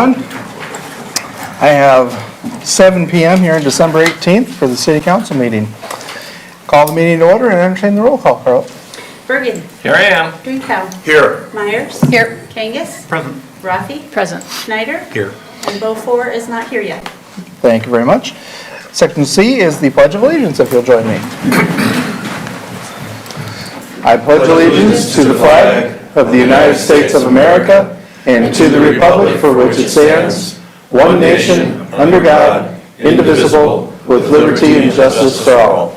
I have 7 p.m. here on December 18th for the City Council meeting. Call the meeting to order and entertain the roll call, Carl. Birgen. Here I am. Drenkow. Here. Meyers. Here. Kangas. Present. Rathe. Present. Schneider. Here. And Beaufore is not here yet. Thank you very much. Section C is the Pledge of Allegiance, if you'll join me. I pledge allegiance to the flag of the United States of America and to the republic for which it stands, one nation, under God, indivisible, with liberty and justice for all.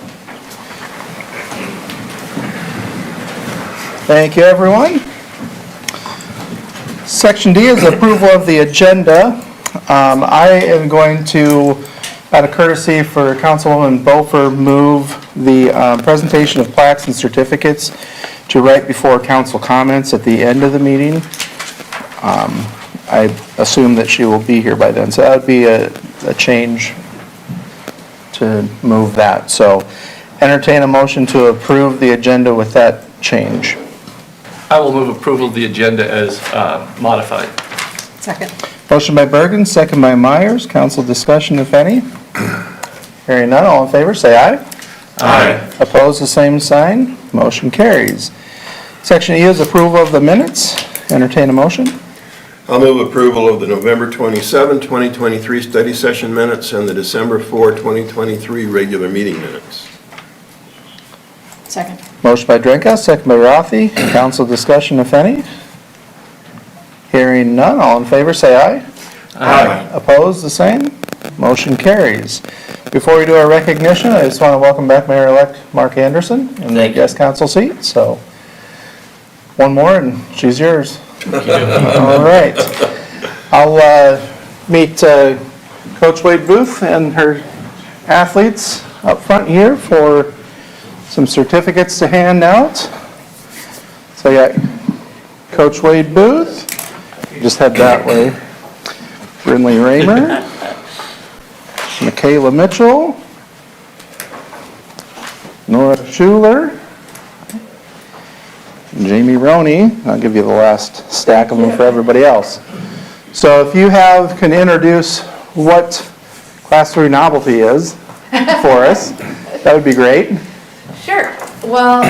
Thank you, everyone. Section D is approval of the agenda. I am going to, out of courtesy for Councilwoman Beaufort, move the presentation of plaques and certificates to right before council comments at the end of the meeting. I assume that she will be here by then, so that would be a change to move that. So entertain a motion to approve the agenda with that change. I will move approval of the agenda as modified. Second. Motion by Birgen, second by Meyers. Council discussion, if any. Hearing none, all in favor, say aye. Aye. Opposed, the same sign. Motion carries. Section E is approval of the minutes. Entertain a motion. I'll move approval of the November 27, 2023 study session minutes and the December 4, 2023 regular meeting minutes. Second. Motion by Drenkow, second by Rathe. Council discussion, if any. Hearing none, all in favor, say aye. Aye. Opposed, the same. Motion carries. Before we do our recognition, I just want to welcome back Mayor-elect Mark Anderson in the guest council seat. So one more and she's yours. All right. I'll meet Coach Wade Booth and her athletes up front here for some certificates to hand out. So yeah, Coach Wade Booth, just head that way. Brinley Raymer, Michaela Mitchell, Nora Schuler, Jamie Roney. I'll give you the last stack of them for everybody else. So if you can introduce what Class 3 novelty is for us, that would be great. Sure. Well,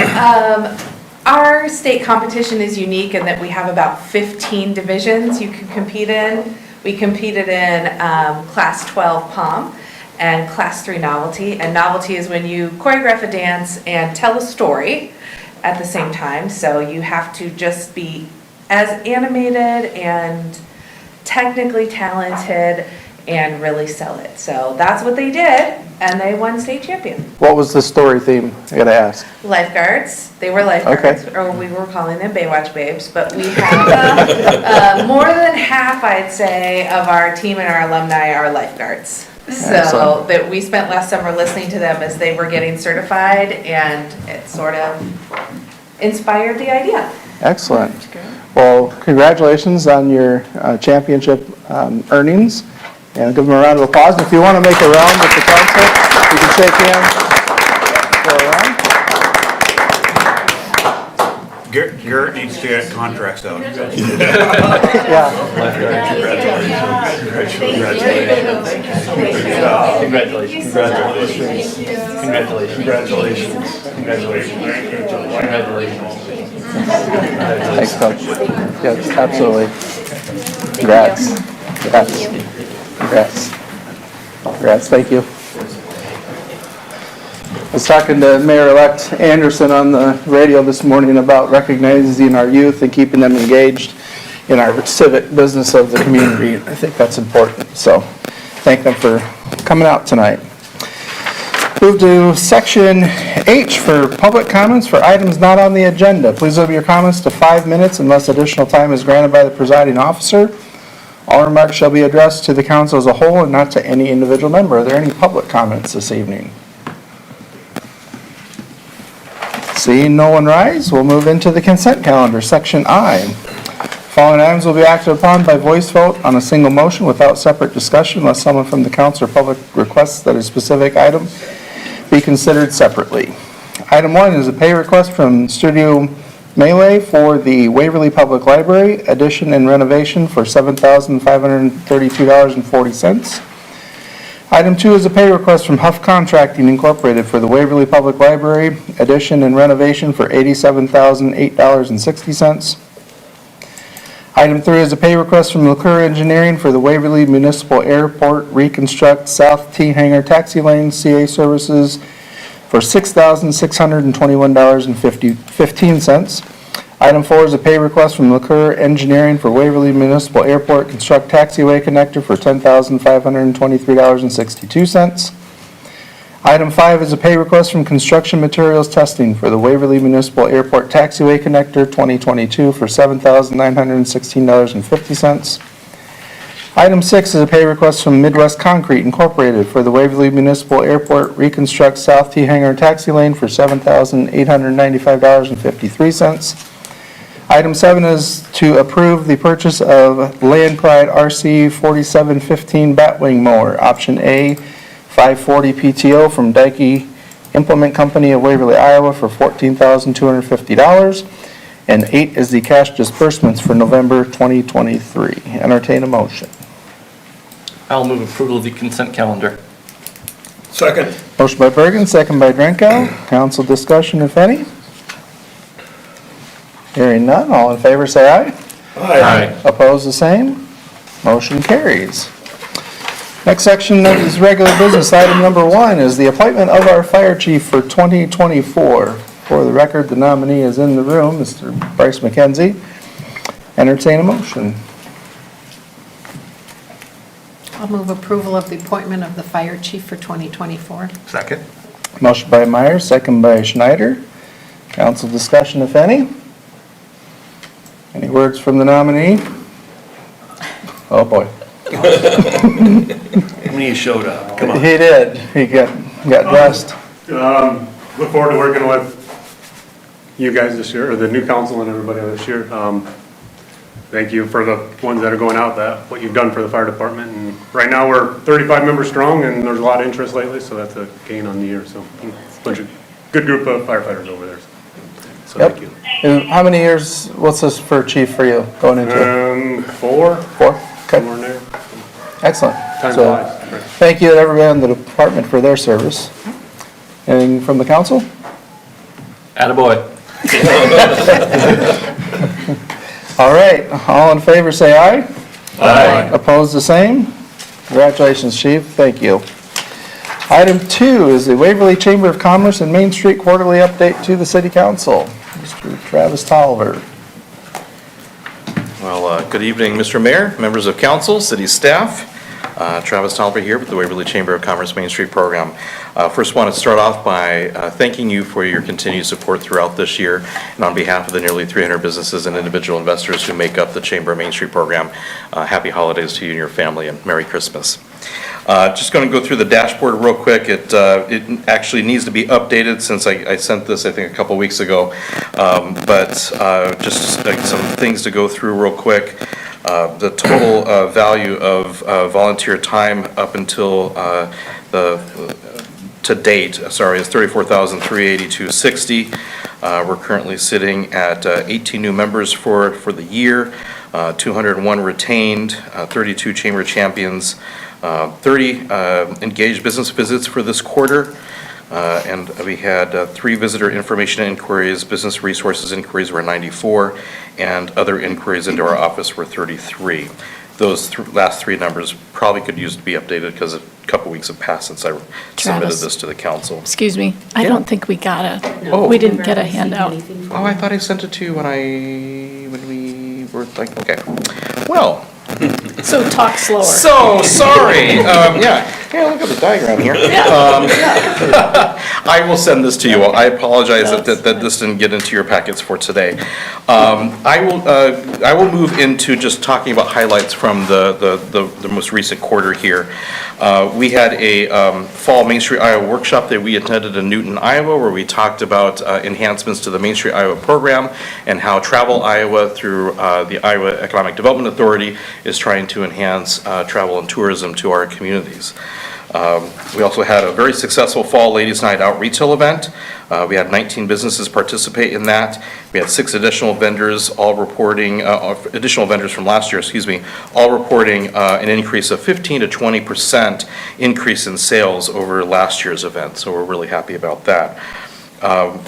our state competition is unique in that we have about 15 divisions you can compete in. We competed in Class 12 Pom and Class 3 Novelty. And novelty is when you choreograph a dance and tell a story at the same time. So you have to just be as animated and technically talented and really sell it. So that's what they did, and they won state champion. What was the story theme? I gotta ask. Lifeguards. They were lifeguards, Okay. or we were calling them Baywatch babes, but we have more than half, I'd say, of our team and our alumni are lifeguards. So Excellent. that we spent last summer listening to them as they were getting certified, and it sort of inspired the idea. Excellent. Well, congratulations on your championship earnings. And give them a round of applause. If you want to make a round with the council, you can shake hands. Go around. Garrett needs to get contracts out. Yeah. Congratulations. Thanks, Coach. Yes, absolutely. Congrats. Congrats. Congrats. Congrats. Thank you. I was talking to Mayor-elect Anderson on the radio this morning about recognizing our youth and keeping them engaged in our civic business of the community. I think that's important. So thank them for coming out tonight. Move to section H for public comments for items not on the agenda. Please limit your comments to 5 minutes unless additional time is granted by the presiding officer. All remarks shall be addressed to the council as a whole and not to any individual member. Are there any public comments this evening? Seeing no one rise, we'll move into the consent calendar, section I. Following items will be acted upon by voice vote on a single motion without separate discussion unless someone from the council or public requests that a specific item be considered separately. Item 1 is a pay request from Studio Melee for the Waverly Public Library addition and renovation for $7,532.40. Item 2 is a pay request from Huff Contracting Incorporated for the Waverly Public Library addition and renovation for $87,008.60. Item 3 is a pay request from McClure Engineering for the Waverly Municipal Airport Reconstruct South T-Hangar Taxilanes CA services for $6,621.15. Item 4 is a pay request from McClure Engineering for Waverly Municipal Airport Construct Taxiway Connector for $10,523.62. Item 5 is a pay request from Construction Materials Testing for the Waverly Municipal Airport Taxiway Connector 2022 for $7,916.50. Item 6 is a pay request from Midwest Concrete Incorporated for the Waverly Municipal Airport Reconstruct South T-Hangar Taxi Lane for $7,895.53. Item 7 is to approve the purchase of Land Pride RC 4715 Batwing Mower, Option A, 540 PTO from Dyke Implement Company of Waverly, Iowa for $14,250. And 8 is the cash disbursements for November 2023. Entertain a motion. I'll move approval of the consent calendar. Second. Motion by Birgen, second by Drenkow. Council discussion, if any. Hearing none, all in favor say aye. Aye. Opposed, the same. Motion carries. Next section is regular business. Item number 1 is the appointment of our fire chief for 2024. For the record, the nominee is in the room, Mr. Bryce McKenzie. Entertain a motion. I'll move approval of the appointment of the fire chief for 2024. Second. Motion by Meyers, second by Schneider. Council discussion, if any. Any words from the nominee? Oh, boy. How many showed up? Come on. He did. He got dressed. Look forward to working with you guys this year, or the new council and everybody this year. Thank you for the ones that are going out, what you've done for the fire department. And right now, we're 35 members strong, and there's a lot of interest lately, so that's a gain on the year. So bunch of good group of firefighters over there. So Yep. thank you. And how many years, what's this for chief for you going into? 4, 4? somewhere Okay, in there. excellent. Time So, flies. thank you to everybody in the department for their service. And from the council? Attaboy. All right, all in favor say aye. Aye. Opposed, the same. Congratulations, chief, thank you. Item 2 is the Waverly Chamber of Commerce and Main Street quarterly update to the city council. Mr. Travis Tolliver. Well, good evening, Mr. Mayor, members of council, city staff. Travis Tolliver here with the Waverly Chamber of Commerce Main Street Program. First, want to start off by thanking you for your continued support throughout this year, and on behalf of the nearly 300 businesses and individual investors who make up the Chamber Main Street Program, happy holidays to you and your family, and Merry Christmas. Just going to go through the dashboard real quick. It actually needs to be updated since I sent this, I think, a couple weeks ago, but just some things to go through real quick. The total value of volunteer time up until to date, is $34,382.60. We're currently sitting at 18 new members for the year, 201 retained, 32 chamber champions, 30 engaged business visits for this quarter. And we had 3 visitor information inquiries, business resources inquiries were 94, and other inquiries into our office were 33. Those last 3 numbers probably could use to be updated because a couple weeks have passed since I submitted this to the council. Excuse me, I don't think we got a, Oh. we didn't get a handout. Oh, I thought I sent it to you when we were like, okay. Well, So talk slower. so sorry. Yeah, look at the diagram here. I will send this to you. I apologize that this didn't get into your packets for today. I will move into just talking about highlights from the most recent quarter here. We had a fall Main Street Iowa workshop that we attended in Newton, Iowa, where we talked about enhancements to the Main Street Iowa program and how Travel Iowa through the Iowa Economic Development Authority is trying to enhance travel and tourism to our communities. We also had a very successful Fall Ladies Night Out retail event. We had 19 businesses participate in that. We had 6 additional vendors, all reporting, additional vendors from last year, all reporting an increase of 15 to 20% increase in sales over last year's event. So we're really happy about that.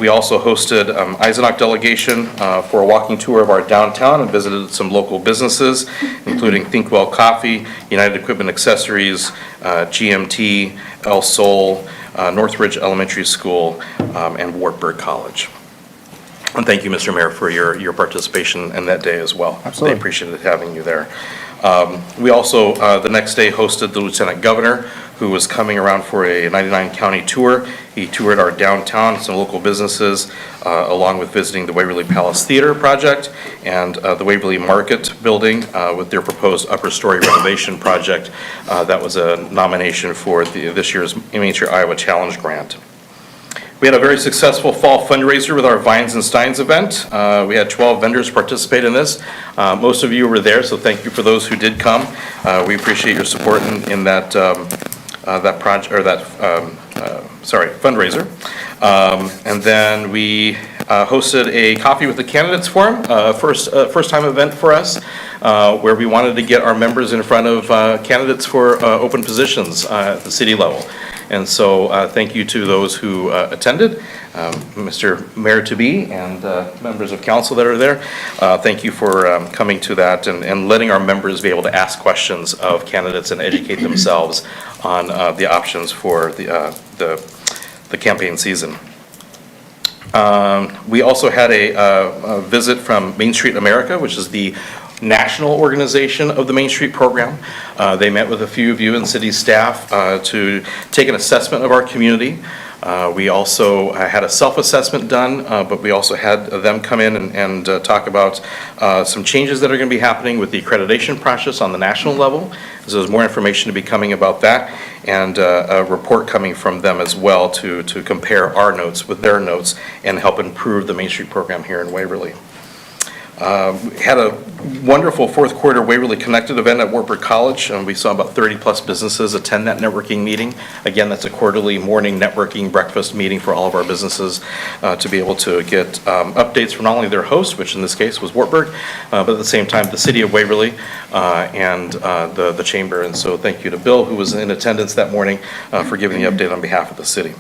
We also hosted Eisenach delegation for a walking tour of our downtown and visited some local businesses, including Thinkwell Coffee, United Equipment Accessories, GMT, El Sol, Northridge Elementary School, and Wartburg College. And thank you, Mr. Mayor, for your participation in that day as well. Absolutely. They appreciated having you there. We also, the next day, hosted the Lieutenant Governor, who was coming around for a 99 county tour. He toured our downtown, some local businesses, along with visiting the Waverly Palace Theater project and the Waverly Market building with their proposed upper story renovation project. That was a nomination for this year's Main Street Iowa Challenge Grant. We had a very successful fall fundraiser with our Vines and Steins event. We had 12 vendors participate in this. Most of you were there, so thank you for those who did come. We appreciate your support in that fundraiser. And then we hosted a Coffee with the Candidates Forum, first time event for us, where we wanted to get our members in front of candidates for open positions at the city level. And so thank you to those who attended, Mr. Mayor-to-be and members of council that are there. Thank you for coming to that and letting our members be able to ask questions of candidates and educate themselves on the options for the campaign season. We also had a visit from Main Street America, which is the national organization of the Main Street program. They met with a few of you and city staff to take an assessment of our community. We also had a self-assessment done, but we also had them come in and talk about some changes that are going to be happening with the accreditation process on the national level. So there's more information to be coming about that, and a report coming from them as well to compare our notes with their notes and help improve the Main Street program here in Waverly. We had a wonderful fourth quarter Waverly Connected event at Wartburg College, and we saw about 30 plus businesses attend that networking meeting. Again, that's a quarterly morning networking breakfast meeting for all of our businesses to be able to get updates from not only their host, which in this case was Wartburg, but at the same time the city of Waverly and the chamber. And so thank you to Bill, who was in attendance that morning, for giving the update on behalf of the city.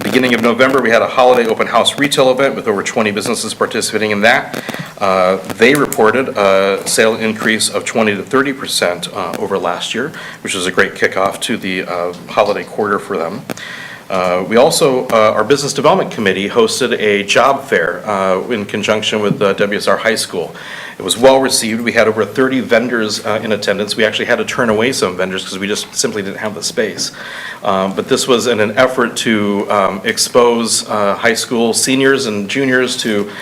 Beginning of November, we had a holiday open house retail event with over 20 businesses participating in that. They reported a sale increase of 20 to 30% over last year, which was a great kickoff to the holiday quarter for them. We also, our Business Development Committee hosted a job fair in conjunction with WSR High School. It was well received. We had over 30 vendors in attendance. We actually had to turn away some vendors because we just simply didn't have the space. But this was in an effort to expose high school seniors and juniors to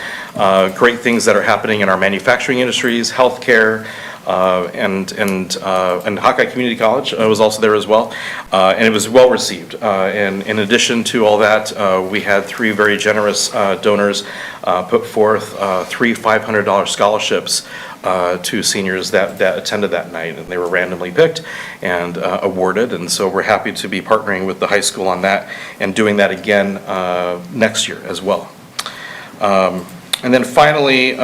great things that are happening in our manufacturing industries, healthcare, and Hawkeye Community College was also there as well, and it was well received. And in addition to all that, we had 3 very generous donors put forth 3 $500 scholarships to seniors that attended that night, and they were randomly picked and awarded. And so we're happy to be partnering with the high school on that and doing that again next year as well. And then finally,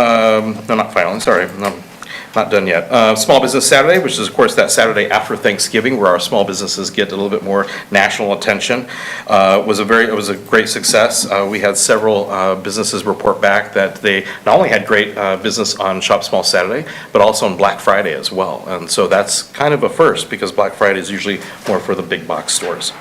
not done yet. Small Business Saturday, which is of course that Saturday after Thanksgiving, where our small businesses get a little bit more national attention, it was a great success. We had several businesses report back that they not only had great business on Shop Small Saturday, but also on Black Friday as well. And so that's kind of a first, because Black Friday is usually more for the big box stores.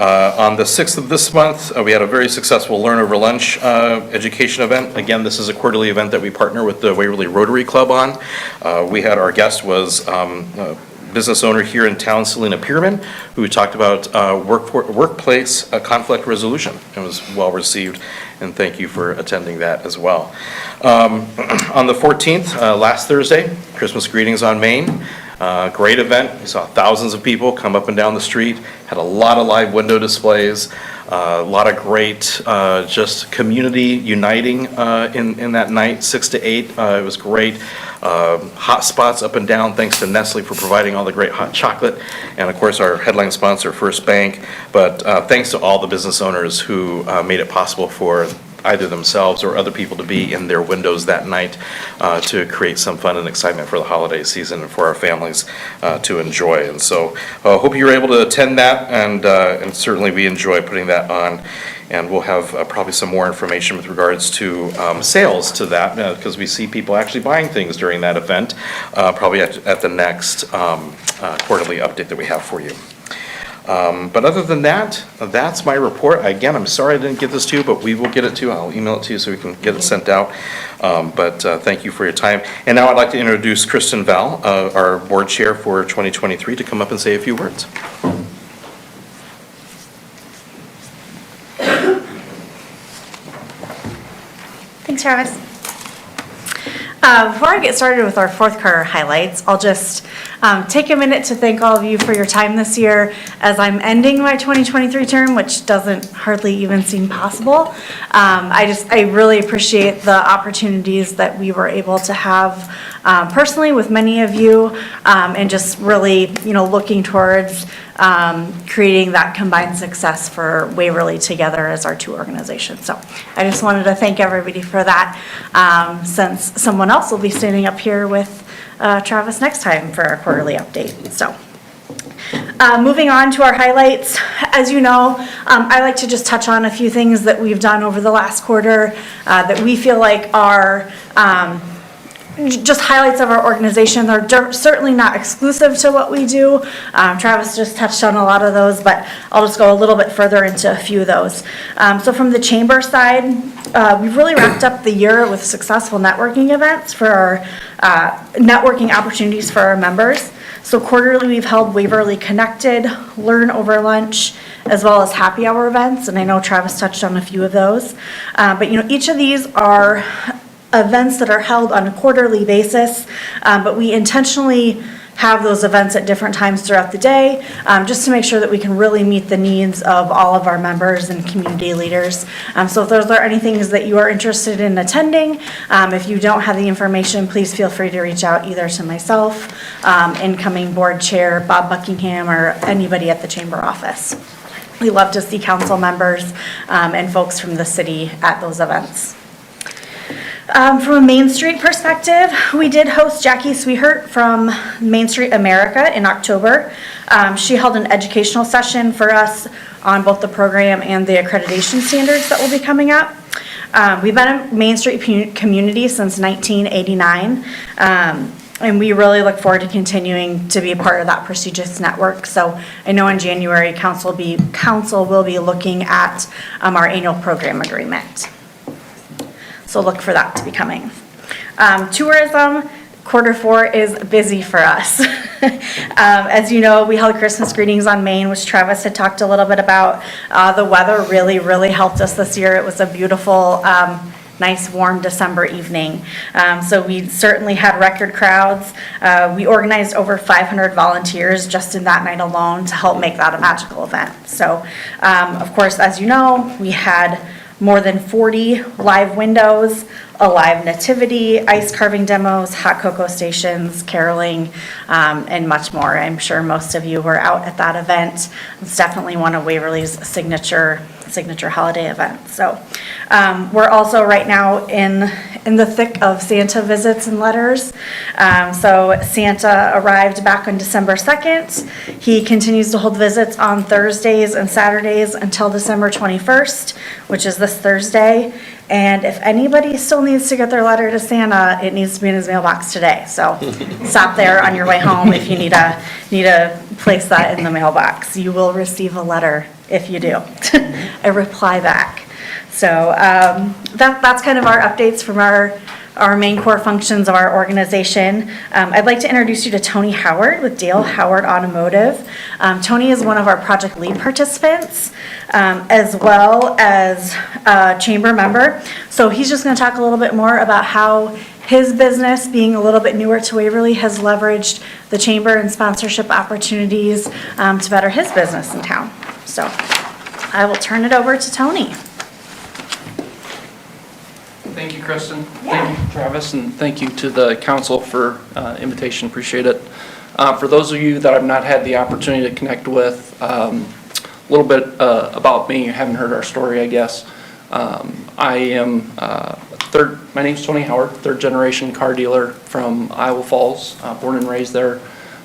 On the 6th of this month, we had a very successful Learn Over Lunch education event. Again, this is a quarterly event that we partner with the Waverly Rotary Club on. Our guest was business owner here in town, Selena Pierman, who talked about workplace conflict resolution. It was well received, and thank you for attending that as well. On the 14th, last Thursday, Christmas Greetings on Main. Great event. We saw thousands of people come up and down the street, had a lot of live window displays, a lot of great just community uniting in that night, 6 to 8. It was great. Hot spots up and down, thanks to Nestle for providing all the great hot chocolate, and of course our headline sponsor, First Bank. But thanks to all the business owners who made it possible for either themselves or other people to be in their windows that night to create some fun and excitement for the holiday season and for our families to enjoy. And so hope you were able to attend that, and certainly we enjoy putting that on. And we'll have probably some more information with regards to sales to that, because we see people actually buying things during that event, probably at the next quarterly update that we have for you. But other than that, that's my report. Again, I'm sorry I didn't get this to you, but we will get it to you. I'll email it to you so we can get it sent out. But thank you for your time. And now I'd like to introduce Kristen Val, our board chair for 2023, to come up and say a few words. Thanks, Travis. Before I get started with our fourth quarter highlights, I'll just take a minute to thank all of you for your time this year as I'm ending my 2023 term, which doesn't hardly even seem possible. I really appreciate the opportunities that we were able to have personally with many of you, and just really, looking towards creating that combined success for Waverly together as our two organizations. So I just wanted to thank everybody for that, since someone else will be standing up here with Travis next time for our quarterly update. So moving on to our highlights, as you know, I like to just touch on a few things that we've done over the last quarter that we feel like are just highlights of our organization. They're certainly not exclusive to what we do. Travis just touched on a lot of those, but I'll just go a little bit further into a few of those. So from the chamber side, we've really wrapped up the year with successful networking events for our networking opportunities for our members. So quarterly, we've held Waverly Connected, Learn Over Lunch, as well as happy hour events, and I know Travis touched on a few of those. But each of these are events that are held on a quarterly basis, but we intentionally have those events at different times throughout the day, just to make sure that we can really meet the needs of all of our members and community leaders. So if those are any things that you are interested in attending, if you don't have the information, please feel free to reach out either to myself, incoming board chair Bob Buckingham, or anybody at the chamber office. We love to see council members and folks from the city at those events. From a Main Street perspective, we did host Jackie Sweehart from Main Street America in October. She held an educational session for us on both the program and the accreditation standards that will be coming up. We've been a Main Street community since 1989, and we really look forward to continuing to be a part of that prestigious network. So I know in January, council will be looking at our annual program agreement. So look for that to be coming. Tourism, quarter 4 is busy for us. As you know, we held Christmas Greetings on Main, which Travis had talked a little bit about. The weather really helped us this year. It was a beautiful, nice warm December evening. So we certainly had record crowds. We organized over 500 volunteers just in that night alone to help make that a magical event. So of course, as you know, we had more than 40 live windows, a live nativity, ice carving demos, hot cocoa stations, caroling, and much more. I'm sure most of you were out at that event. It's definitely one of Waverly's signature holiday events. So we're also right now in the thick of Santa visits and letters. So Santa arrived back on December 2nd. He continues to hold visits on Thursdays and Saturdays until December 21st, which is this Thursday. And if anybody still needs to get their letter to Santa, it needs to be in his mailbox today. So stop there on your way home if you need to place that in the mailbox. You will receive a letter if you do, a reply back. So that's kind of our updates from our main core functions of our organization. I'd like to introduce you to Tony Howard with Dale Howard Automotive. Tony is one of our project lead participants, as well as a chamber member. So he's just going to talk a little bit more about how his business, being a little bit newer to Waverly, has leveraged the chamber and sponsorship opportunities to better his business in town. So I will turn it over to Tony. Thank you, Kristen. Thank you, Travis, and thank you to the council for invitation. Appreciate it. For those of you that I've not had the opportunity to connect with, a little bit about me. You haven't heard our story, I guess. I am my name's Tony Howard, third generation car dealer from Iowa Falls, born and raised there.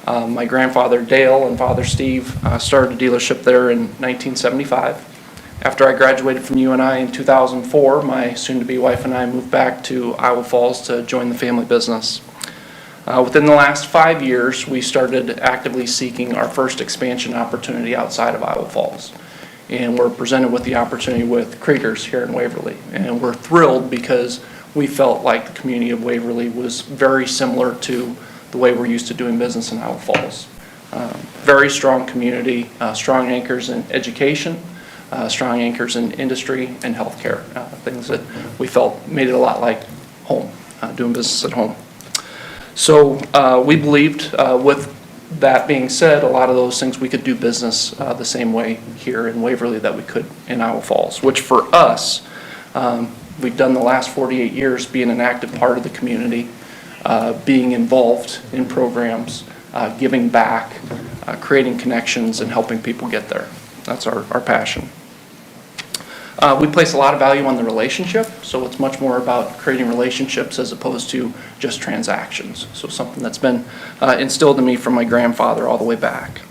My grandfather Dale and father Steve started a dealership there in 1975. After I graduated from UNI in 2004, my soon-to-be wife and I moved back to Iowa Falls to join the family business. Within the last 5 years, we started actively seeking our first expansion opportunity outside of Iowa Falls. And we're presented with the opportunity with Kriegers here in Waverly. And we're thrilled because we felt like the community of Waverly was very similar to the way we're used to doing business in Iowa Falls. Very strong community, strong anchors in education, strong anchors in industry and healthcare, things that we felt made it a lot like home, doing business at home. So we believed, with that being said, a lot of those things we could do business the same way here in Waverly that we could in Iowa Falls, which for us, we've done the last 48 years being an active part of the community, being involved in programs, giving back, creating connections, and helping people get there. That's our passion. We place a lot of value on the relationship, so it's much more about creating relationships as opposed to just transactions. So something that's been instilled in me from my grandfather all the way back.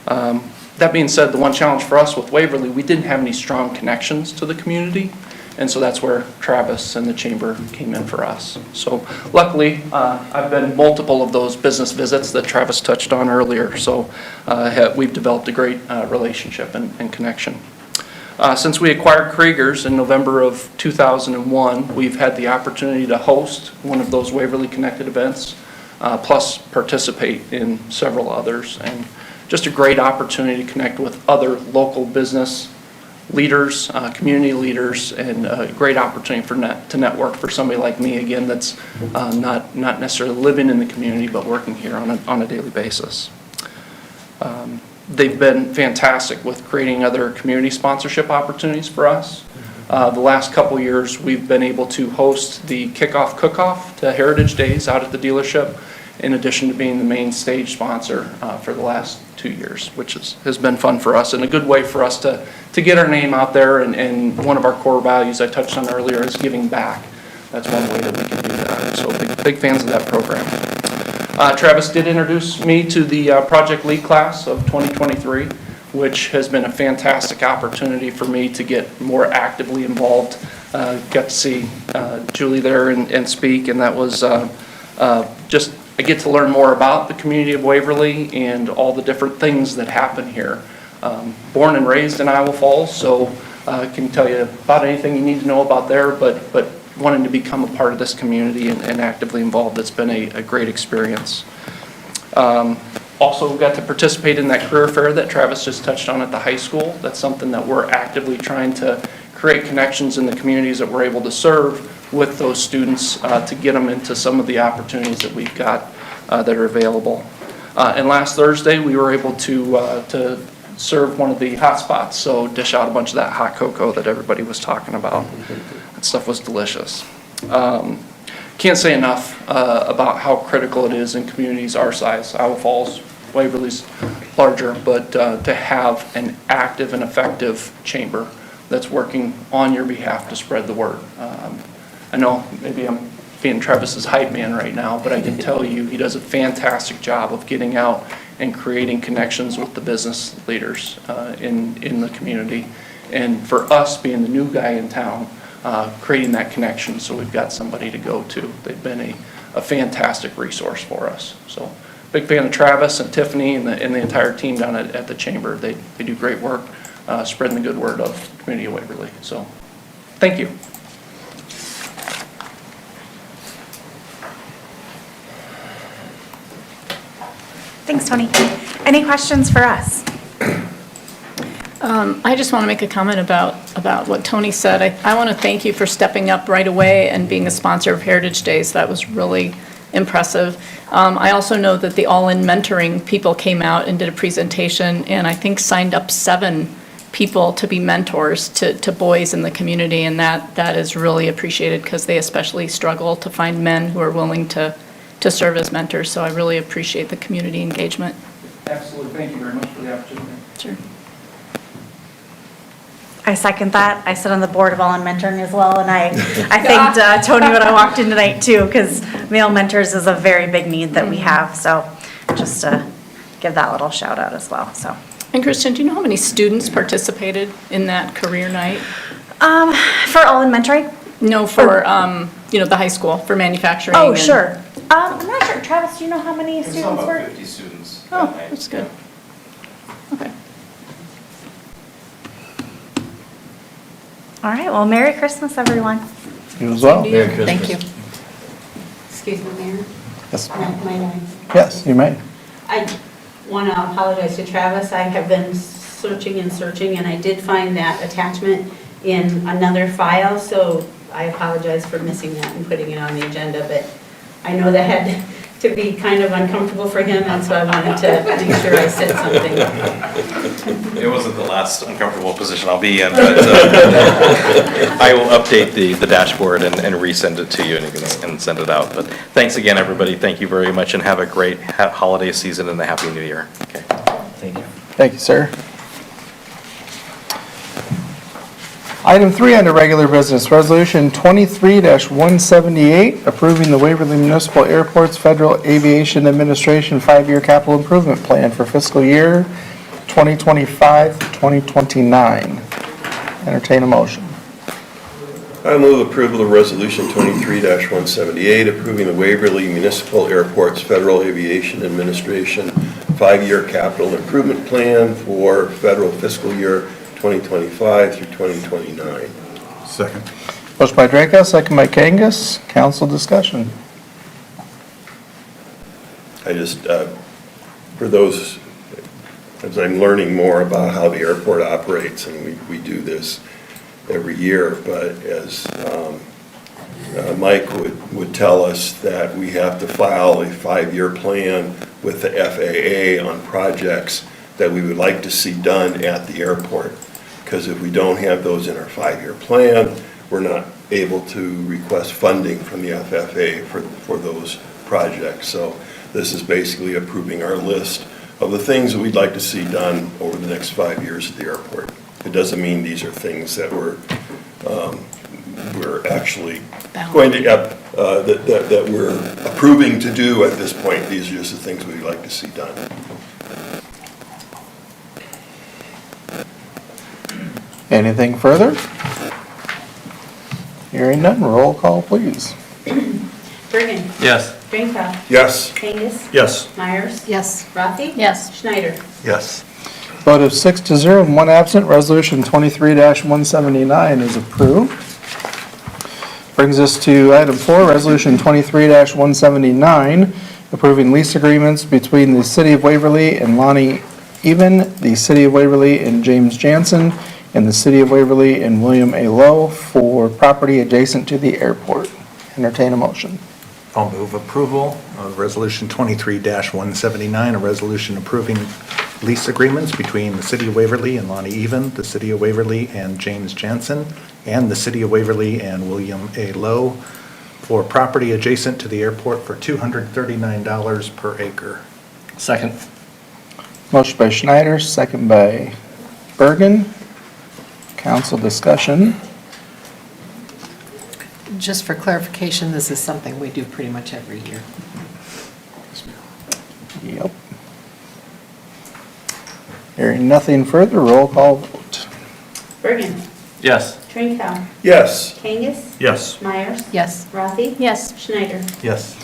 That being said, the one challenge for us with Waverly, we didn't have any strong connections to the community, and so that's where Travis and the chamber came in for us. So luckily, I've been multiple of those business visits that Travis touched on earlier, so we've developed a great relationship and connection. Since we acquired Kriegers in November of 2001, we've had the opportunity to host one of those Waverly Connected events, plus participate in several others, and just a great opportunity to connect with other local business leaders, community leaders, and a great opportunity to network for somebody like me, again, that's not necessarily living in the community, but working here on a daily basis. They've been fantastic with creating other community sponsorship opportunities for us. The last couple years, we've been able to host the kickoff cook-off to Heritage Days out at the dealership, in addition to being the main stage sponsor for the last 2 years, which has been fun for us and a good way for us to get our name out there. And one of our core values I touched on earlier is giving back. That's one way that we can do that. So big fans of that program. Travis did introduce me to the Project Lead class of 2023, which has been a fantastic opportunity for me to get more actively involved. Got to see Julie there and speak, and that was just, I get to learn more about the community of Waverly and all the different things that happen here. Born and raised in Iowa Falls, so I can tell you about anything you need to know about there, but wanting to become a part of this community and actively involved, it's been a great experience. Also got to participate in that career fair that Travis just touched on at the high school. That's something that we're actively trying to create connections in the communities that we're able to serve with those students to get them into some of the opportunities that we've got that are available. And last Thursday, we were able to serve one of the hot spots, so dish out a bunch of that hot cocoa that everybody was talking about. That stuff was delicious. Can't say enough about how critical it is in communities our size. Iowa Falls, Waverly's larger, but to have an active and effective chamber that's working on your behalf to spread the word. I know maybe I'm being Travis's hype man right now, but I can tell you he does a fantastic job of getting out and creating connections with the business leaders in the community. And for us, being the new guy in town, creating that connection so we've got somebody to go to. They've been a fantastic resource for us. So big fan of Travis and Tiffany and the entire team down at the chamber. They do great work spreading the good word of the community of Waverly. So thank you. Thanks, Tony. Any questions for us? I just want to make a comment about what Tony said. I want to thank you for stepping up right away and being a sponsor of Heritage Days. That was really impressive. I also know that the All-In Mentoring people came out and did a presentation, and I think signed up 7 people to be mentors to boys in the community, and that is really appreciated because they especially struggle to find men who are willing to serve as mentors. So I really appreciate the community engagement. Absolutely. Thank you very much for the opportunity. Sure. I second that. I sit on the board of All-In Mentoring as well, and I thanked Tony when I walked in tonight too, because male mentors is a very big need that we have. So just to give that little shout out as well, so. And Kristen, do you know how many students participated in that career night? For All-In Mentoring? No, for, the high school, for manufacturing. Oh, and- sure. I'm not sure. Travis, do you know how many students were? 50 students. Oh, that's good. Okay. All right, well, Merry Christmas, everyone. You as well. Thank you. Excuse me, Mayor. Yes. My Yes, you may. I want to apologize to Travis. I have been searching and searching, and I did find that attachment in another file, so I apologize for missing that and putting it on the agenda, but I know that had to be kind of uncomfortable for him, and so I wanted to make sure I said something. It wasn't the last uncomfortable position I'll be in, but I will update the dashboard and resend it to you and send it out. But thanks again, everybody. Thank you very much, and have a great holiday season and a happy new year. Okay. Thank you. Thank you, sir. Item 3 under regular business, Resolution 23-178, approving the Waverly Municipal Airport's Federal Aviation Administration 5-year capital improvement plan for fiscal year 2025-2029. Entertain a motion. I move approval of Resolution 23-178, approving the Waverly Municipal Airport's Federal Aviation Administration 5-year capital improvement plan for federal fiscal year 2025 through 2029. Second. Motion by Drenkow, second by Kangas. Council discussion. I just, for those, as I'm learning more about how the airport operates, and we do this every year, but as Mike would tell us that we have to file a 5-year plan with the FAA on projects that we would like to see done at the airport. Because if we don't have those in our 5-year plan, we're not able to request funding from the FFA for those projects. So this is basically approving our list of the things that we'd like to see done over the next 5 years at the airport. It doesn't mean these are things that we're actually going to, that we're approving to do at this point. These are just the things we'd like to see done. Anything further? Hearing none, roll call, please. Birgen. Yes. Drenkow. Yes. Kangas. Yes. Myers. Yes. Rathe. Yes. Schneider. Yes. Vote of 6-0 and 1 absent, Resolution 23-179 is approved. Brings us to item 4, Resolution 23-179, approving lease agreements between the City of Waverly and Lonnie Even, the City of Waverly and James Jansen, and the City of Waverly and William A. Lowe for property adjacent to the airport. Entertain a motion. I'll move approval of Resolution 23-179, a resolution approving lease agreements between the City of Waverly and Lonnie Even, the City of Waverly and James Jansen, and the City of Waverly and William A. Lowe for property adjacent to the airport for $239 per acre. Second. Motion by Schneider, second by Birgen. Council discussion. Just for clarification, this is something we do pretty much every year. Yep. Hearing nothing further, roll call vote. Birgen. Yes. Drenkow. Yes. Kangas. Yes. Myers. Yes. Rathe. Yes. Schneider. Yes.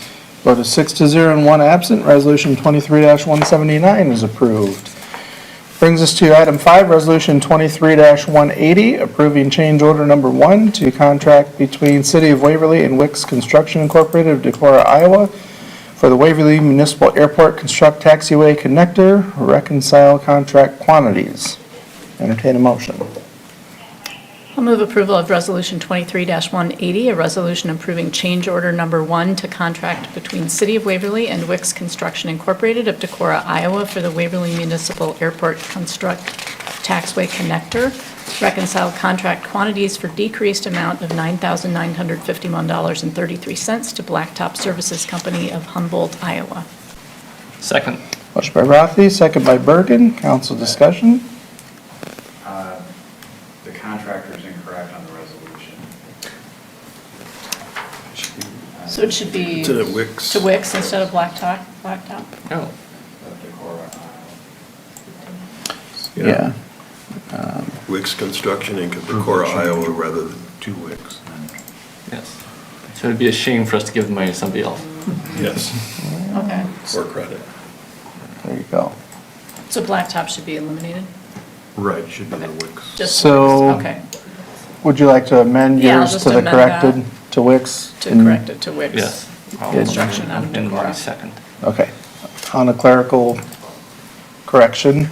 Vote of 6-0 and 1 absent, Resolution 23-179 is approved. Brings us to item 5, Resolution 23-180, approving change order number 1 to contract between City of Waverly and Wicks Construction Incorporated of Decorah, Iowa for the Waverly Municipal Airport Construct Taxiway Connector, reconcile contract quantities. Entertain a motion. I'll move approval of Resolution 23-180, a resolution approving change order number 1 to contract between City of Waverly and Wix Construction Incorporated of Decorah, Iowa for the Waverly Municipal Airport Construct Taxiway Connector. Reconcile contract quantities for decreased amount of $9,951.33 to Blacktop Services Company of Humboldt, Iowa. Second. Motion by Rathe, second by Birgen. Council discussion. The contractor is incorrect on the resolution. So it should be To the Wix. to Wix instead of Blacktop? Oh. Of Decorah, Iowa. Yeah. Wix Construction in Decorah, Iowa, rather than Two Wicks. Yes. So it'd be a shame for us to give the money to somebody else. yes, Okay. or credit. There you go. So Blacktop should be eliminated? Right, should be the Okay. Wicks. Just So- Wix, okay. Would you like to amend Yeah, I'll yours just to the amend corrected, that. to Wix? To And- correct it to Wix. Yes. Construction out of And my Decorah. second. Okay. On a clerical correction,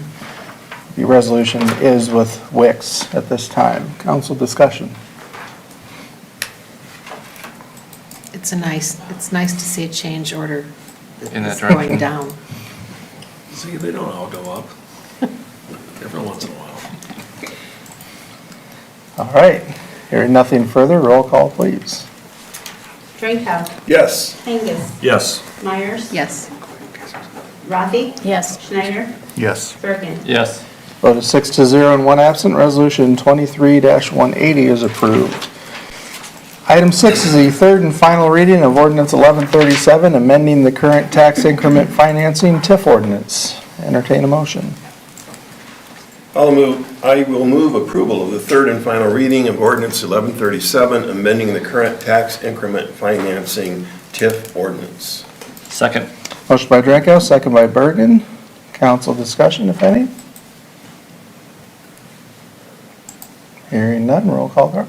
the resolution is with Wix at this time. Council discussion. It's nice to see a change order In that that's direction. going down. See, they don't all go up. Every once in a while. All right. Hearing nothing further, roll call, please. Drenkow, Yes. Kangas, Yes. Meyers. Yes. Rathe, Yes. Schneider, Yes. Birgen. Yes. Vote of 6-0 and 1 absent, resolution 23-180 is approved. Item 6 is the third and final reading of ordinance 1137, amending the current tax increment financing TIF ordinance. Entertain a motion. I will move approval of the third and final reading of ordinance 1137, amending the current tax increment financing TIF ordinance. Second. Motion by Drenkow, second by Birgen. Council discussion, if any? Hearing none, roll call, Carl.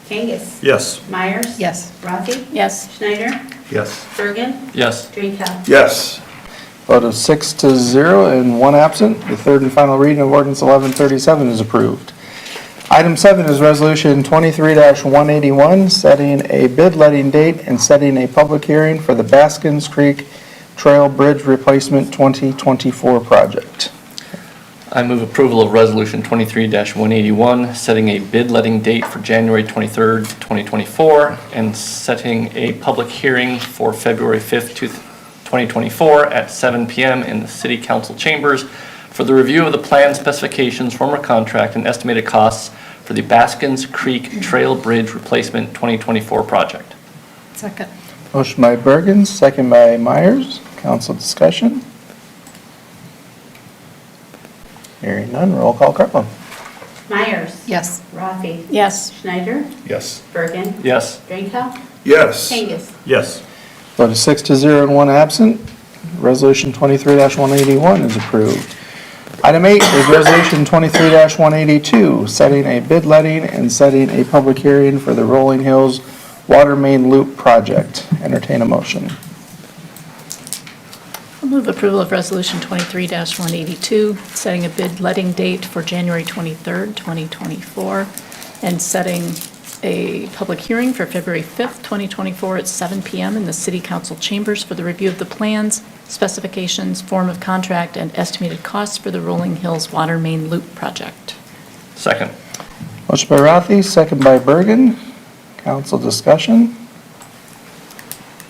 Kangas, Yes. Meyers. Yes. Rathe, Yes. Schneider, Yes. Birgen, Yes. Drenkow. Yes. Vote of 6-0 and 1 absent. The third and final reading of ordinance 1137 is approved. Item 7 is resolution 23-181, setting a bid letting date and setting a public hearing for the Baskins Creek Trail Bridge Replacement 2024 project. I move approval of Resolution 23-181, setting a bid letting date for January 23rd, 2024, and setting a public hearing for February 5th, 2024 at 7 p.m. in the City Council chambers for the review of the plan specifications, former contract, and estimated costs for the Baskins Creek Trail Bridge Replacement 2024 project. Second. Motion by Birgen, second by Meyers. Council discussion. Hearing none, roll call, Carl. Meyers. Yes. Rathe, Yes. Schneider, Yes. Birgen, Yes. Drenkow, Yes. Kangas. Yes. Vote of 6-0 and 1 absent. Resolution 23-181 is approved. Item 8 is resolution 23-182, setting a bid letting and setting a public hearing for the Rolling Hills Water Main Loop project. Entertain a motion. I'll move approval of Resolution 23-182, setting a bid letting date for January 23rd, 2024, and setting a public hearing for February 5th, 2024 at 7 p.m. in the City Council chambers for the review of the plans, specifications, form of contract, and estimated costs for the Rolling Hills Water Main Loop project. Second. Motion by Rathe, second by Birgen. Council discussion.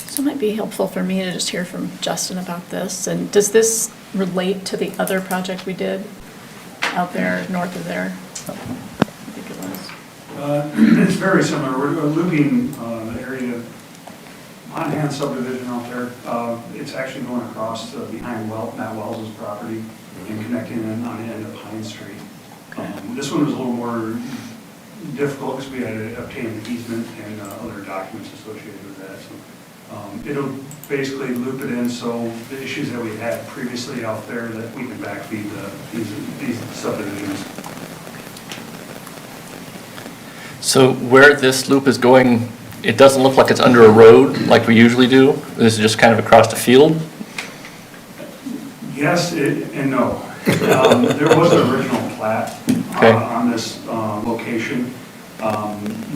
So it might be helpful for me to just hear from Justin about this. And does this relate to the other project we did out there, north of there? I think it was. It's very similar. We're looping the area, Monahan subdivision out there. It's actually going across behind Matt Wells' property and connecting in on the end of Pine Street. This one was a little more difficult because we had to obtain the easement and other documents associated with that. So it'll basically loop it in so the issues that we had previously out there that we can backfeed these subdivisions. So where this loop is going, it doesn't look like it's under a road like we usually do? This is just kind of across the field? Yes and no. There was an original plat Okay. on this location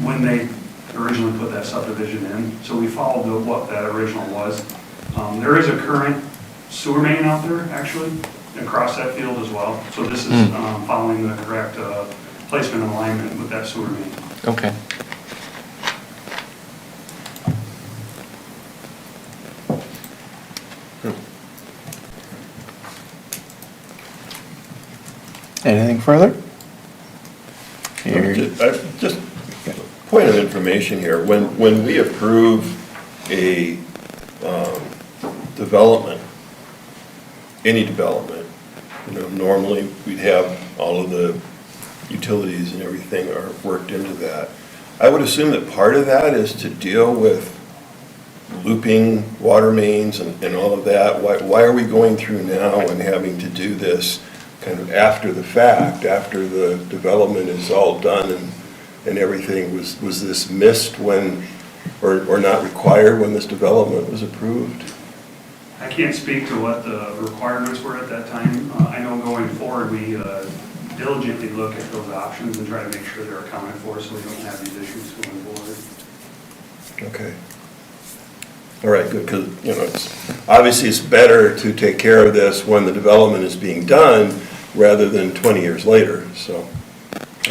when they originally put that subdivision in. So we followed what that original was. There is a current sewer main out there, actually, across that field as well. So this is following the correct placement and alignment with that sewer main. Okay. Anything further? Just point of information here, when we approve a development, any development, normally we'd have all of the utilities and everything are worked into that. I would assume that part of that is to deal with looping water mains and all of that. Why are we going through now and having to do this kind of after the fact, after the development is all done and everything? Was this missed when, or not required when this development was approved? I can't speak to what the requirements were at that time. I know going forward, we diligently look at those options and try to make sure they're accounted for so we don't have these issues going forward. Okay. All right, good, because, obviously it's better to take care of this when the development is being done rather than 20 years later, so,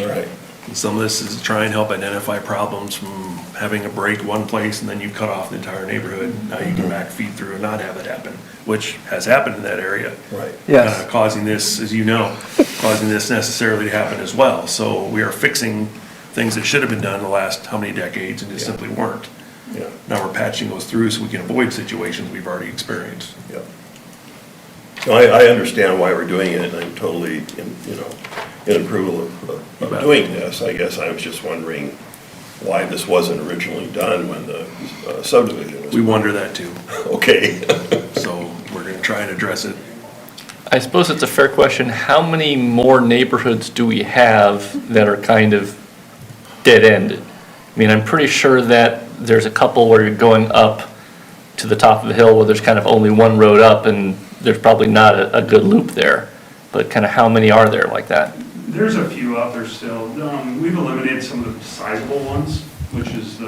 all right. Some of this is to try and help identify problems from having a break one place and then you cut off the entire neighborhood. Now you can back feed through and not have it happen, which has happened in that area. Right. Yes. Causing this, as you know, causing this necessarily to happen as well. So we are fixing things that should have been done in the last how many decades and just simply weren't. Yeah. Now we're patching those through so we can avoid situations we've already experienced. Yeah. No, I understand why we're doing it, and I'm totally, in approval of doing this. I guess I was just wondering why this wasn't originally done when the subdivision was. We wonder that too. Okay. So we're gonna try and address it. I suppose it's a fair question. How many more neighborhoods do we have that are kind of dead-ended? I mean, I'm pretty sure that there's a couple where you're going up to the top of the hill where there's kind of only one road up and there's probably not a good loop there. But kind of how many are there like that? There's a few out there still. We've eliminated some of the sizable ones, which is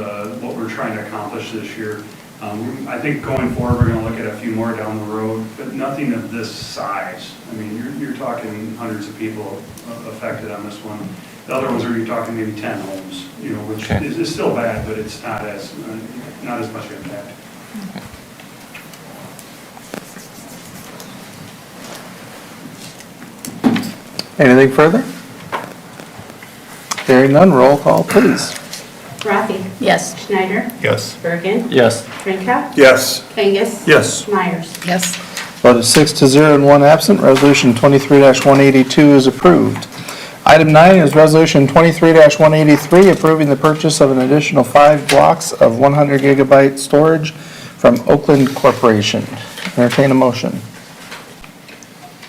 what we're trying to accomplish this year. I think going forward, we're going to look at a few more down the road, but nothing of this size. I mean, you're talking hundreds of people affected on this one. The other ones are, you're talking maybe 10 homes, which is still bad, but it's not as much impact. Anything further? Hearing none, roll call, please. Rathe? Yes. Schneider? Yes. Birgen? Yes. Drenkow? Yes. Kangas? Yes. Myers? Yes. Vote is 6-0 and 1 absent. Resolution 23-182 is approved. Item 9 is Resolution 23-183, approving the purchase of an additional 5 blocks of 100 gigabyte storage from Oakland Corporation. Entertain a motion.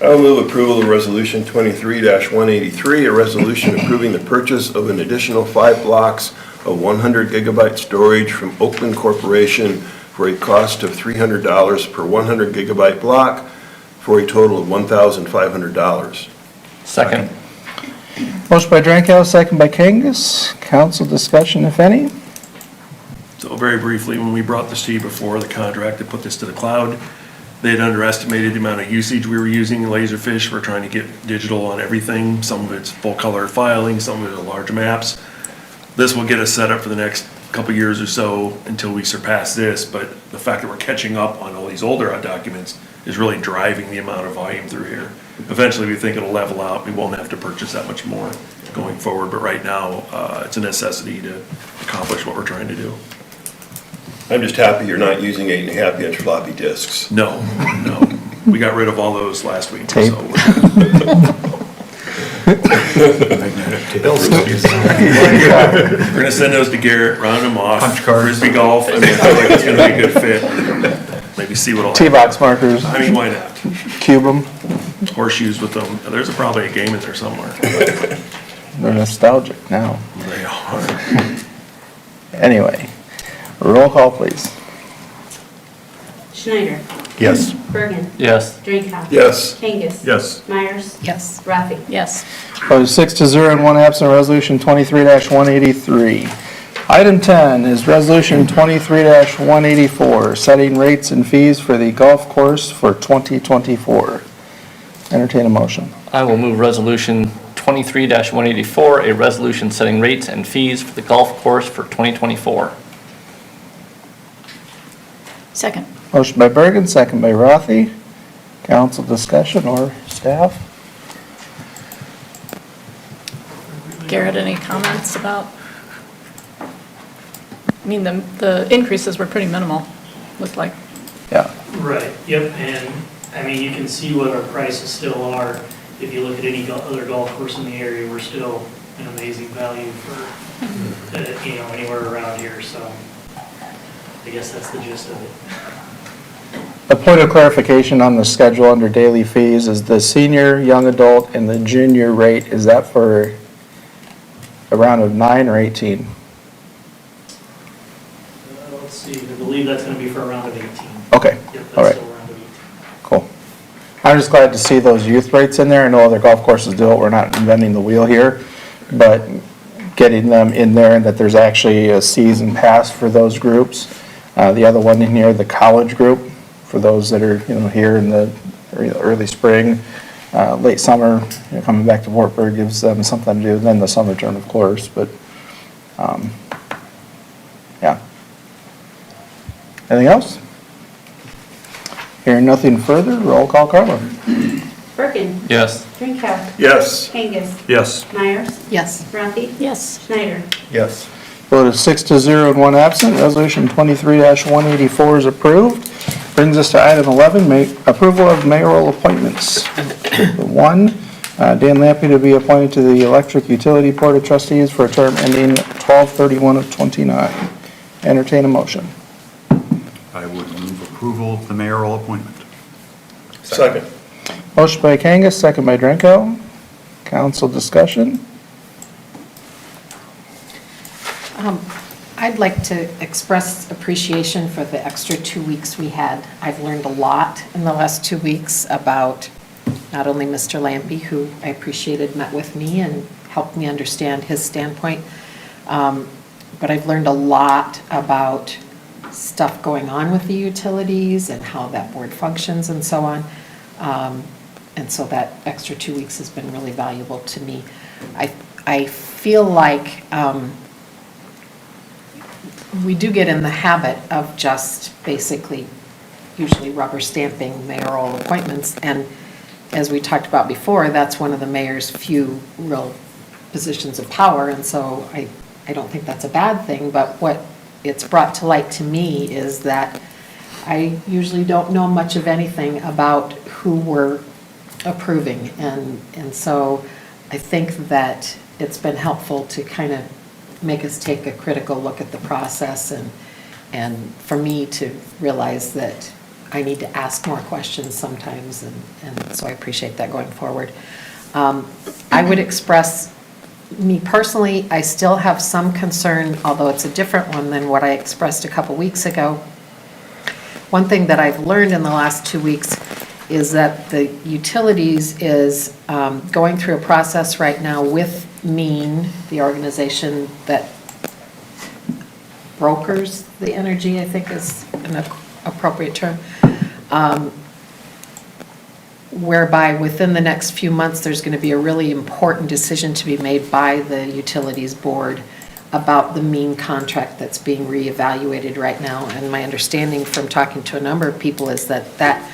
I will move approval of Resolution 23-183, a resolution approving the purchase of an additional 5 blocks of 100 gigabyte storage from Oakland Corporation for a cost of $300 per 100 gigabyte block for a total of $1,500. Second. Motion by Drenkow, second by Kangas. Council discussion, if any. So very briefly, when we brought this to you before, the contract to put this to the cloud, they had underestimated the amount of usage we were using in Laserfish. We're trying to get digital on everything. Some of it's full color filing, some of it are large maps. This will get us set up for the next couple years or so until we surpass this, but the fact that we're catching up on all these older documents is really driving the amount of volume through here. Eventually, we think it'll level out. We won't have to purchase that much more going forward, but right now, it's a necessity to accomplish what we're trying to do. I'm just happy you're not using 8.5-inch floppy disks. No. We got rid of all those last week. Tape. So we're gonna send those to Garrett, round them off. Punch cards. Frisbee golf. I mean, I feel like it's gonna be a good fit. Maybe see what'll happen. T-box markers, I mean, why not? cube them. Horseshoes with them. There's probably a game in there somewhere. They're nostalgic now. They are. Anyway, roll call, please. Schneider? Yes. Birgen. Yes. Drenkow. Yes. Kangas. Yes. Myers. Yes. Rathe. Yes. Opposed, 6-0 and one absent, Resolution 23-183. Item 10 is Resolution 23-184, setting rates and fees for the golf course for 2024. Entertain a motion. I will move Resolution 23-184, a resolution setting rates and fees for the golf course for 2024. Second. Motion by Birgen, second by Rathe. Council discussion or staff? Garrett, any comments about? I mean, the increases were pretty minimal, looked like. Yeah. Right, yep, and, I mean, you can see what our prices still are. If you look at any other golf course in the area, we're still an amazing value for, anywhere around here, so I guess that's the gist of it. A point of clarification on the schedule under daily fees is the senior, young adult, and the junior rate, is that for a round of 9 or 18? Let's see, I believe that's gonna be for a round of 18. Okay, Yep, all that's right, still a round of 18. cool. I'm just glad to see those youth rates in there. I know other golf courses do it, we're not inventing the wheel here, but getting them in there and that there's actually a season pass for those groups. The other one in here, the college group, for those that are, here in the early spring, late summer, coming back to Wartburg gives them something to do, and then the summer term, of course, but, yeah. Anything else? Hearing nothing further, roll call, Carla. Birgen. Yes. Drenkow. Yes. Kangas. Yes. Myers. Yes. Rathe. Yes. Schneider. Yes. Vote is 6-0 and one absent. Resolution 23-184 is approved. Brings us to item 11, approval of mayoral appointments. 1, Dan Lampy to be appointed to the Electric Utility Board of Trustees for a term ending 12/31 of 29. Entertain a motion. I would move approval of the mayoral appointment. Second. Motion by Kangas, second by Drenkow. Council discussion. I'd like to express appreciation for the extra 2 weeks we had. I've learned a lot in the last 2 weeks about not only Mr. Lampy, who I appreciated met with me and helped me understand his standpoint, but I've learned a lot about stuff going on with the utilities and how that board functions and so on. And so that extra 2 weeks has been really valuable to me. I feel like we do get in the habit of just basically usually rubber stamping mayoral appointments. And as we talked about before, that's one of the mayor's few real positions of power. And so I don't think that's a bad thing. But what it's brought to light to me is that I usually don't know much of anything about who we're approving. And so I think that it's been helpful to kind of make us take a critical look at the process and for me to realize that I need to ask more questions sometimes, and so I appreciate that going forward. I would express, me personally, I still have some concern, although it's a different one than what I expressed a couple weeks ago. One thing that I've learned in the last 2 weeks is that the utilities is going through a process right now with MEAN, the organization that brokers the energy, I think is an appropriate term, whereby within the next few months, there's going to be a really important decision to be made by the utilities board about the MEAN contract that's being reevaluated right now. And my understanding from talking to a number of people is that that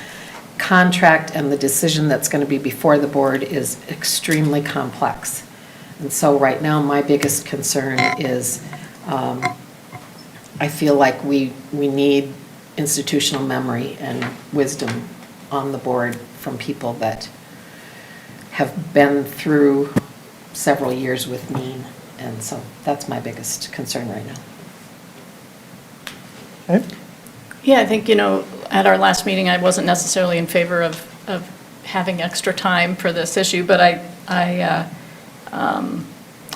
contract and the decision that's going to be before the board is extremely complex. And so right now, my biggest concern is I feel like we need institutional memory and wisdom on the board from people that have been through several years with MEAN. And so that's my biggest concern right now. Okay. Yeah, I think, at our last meeting, I wasn't necessarily in favor of having extra time for this issue, but I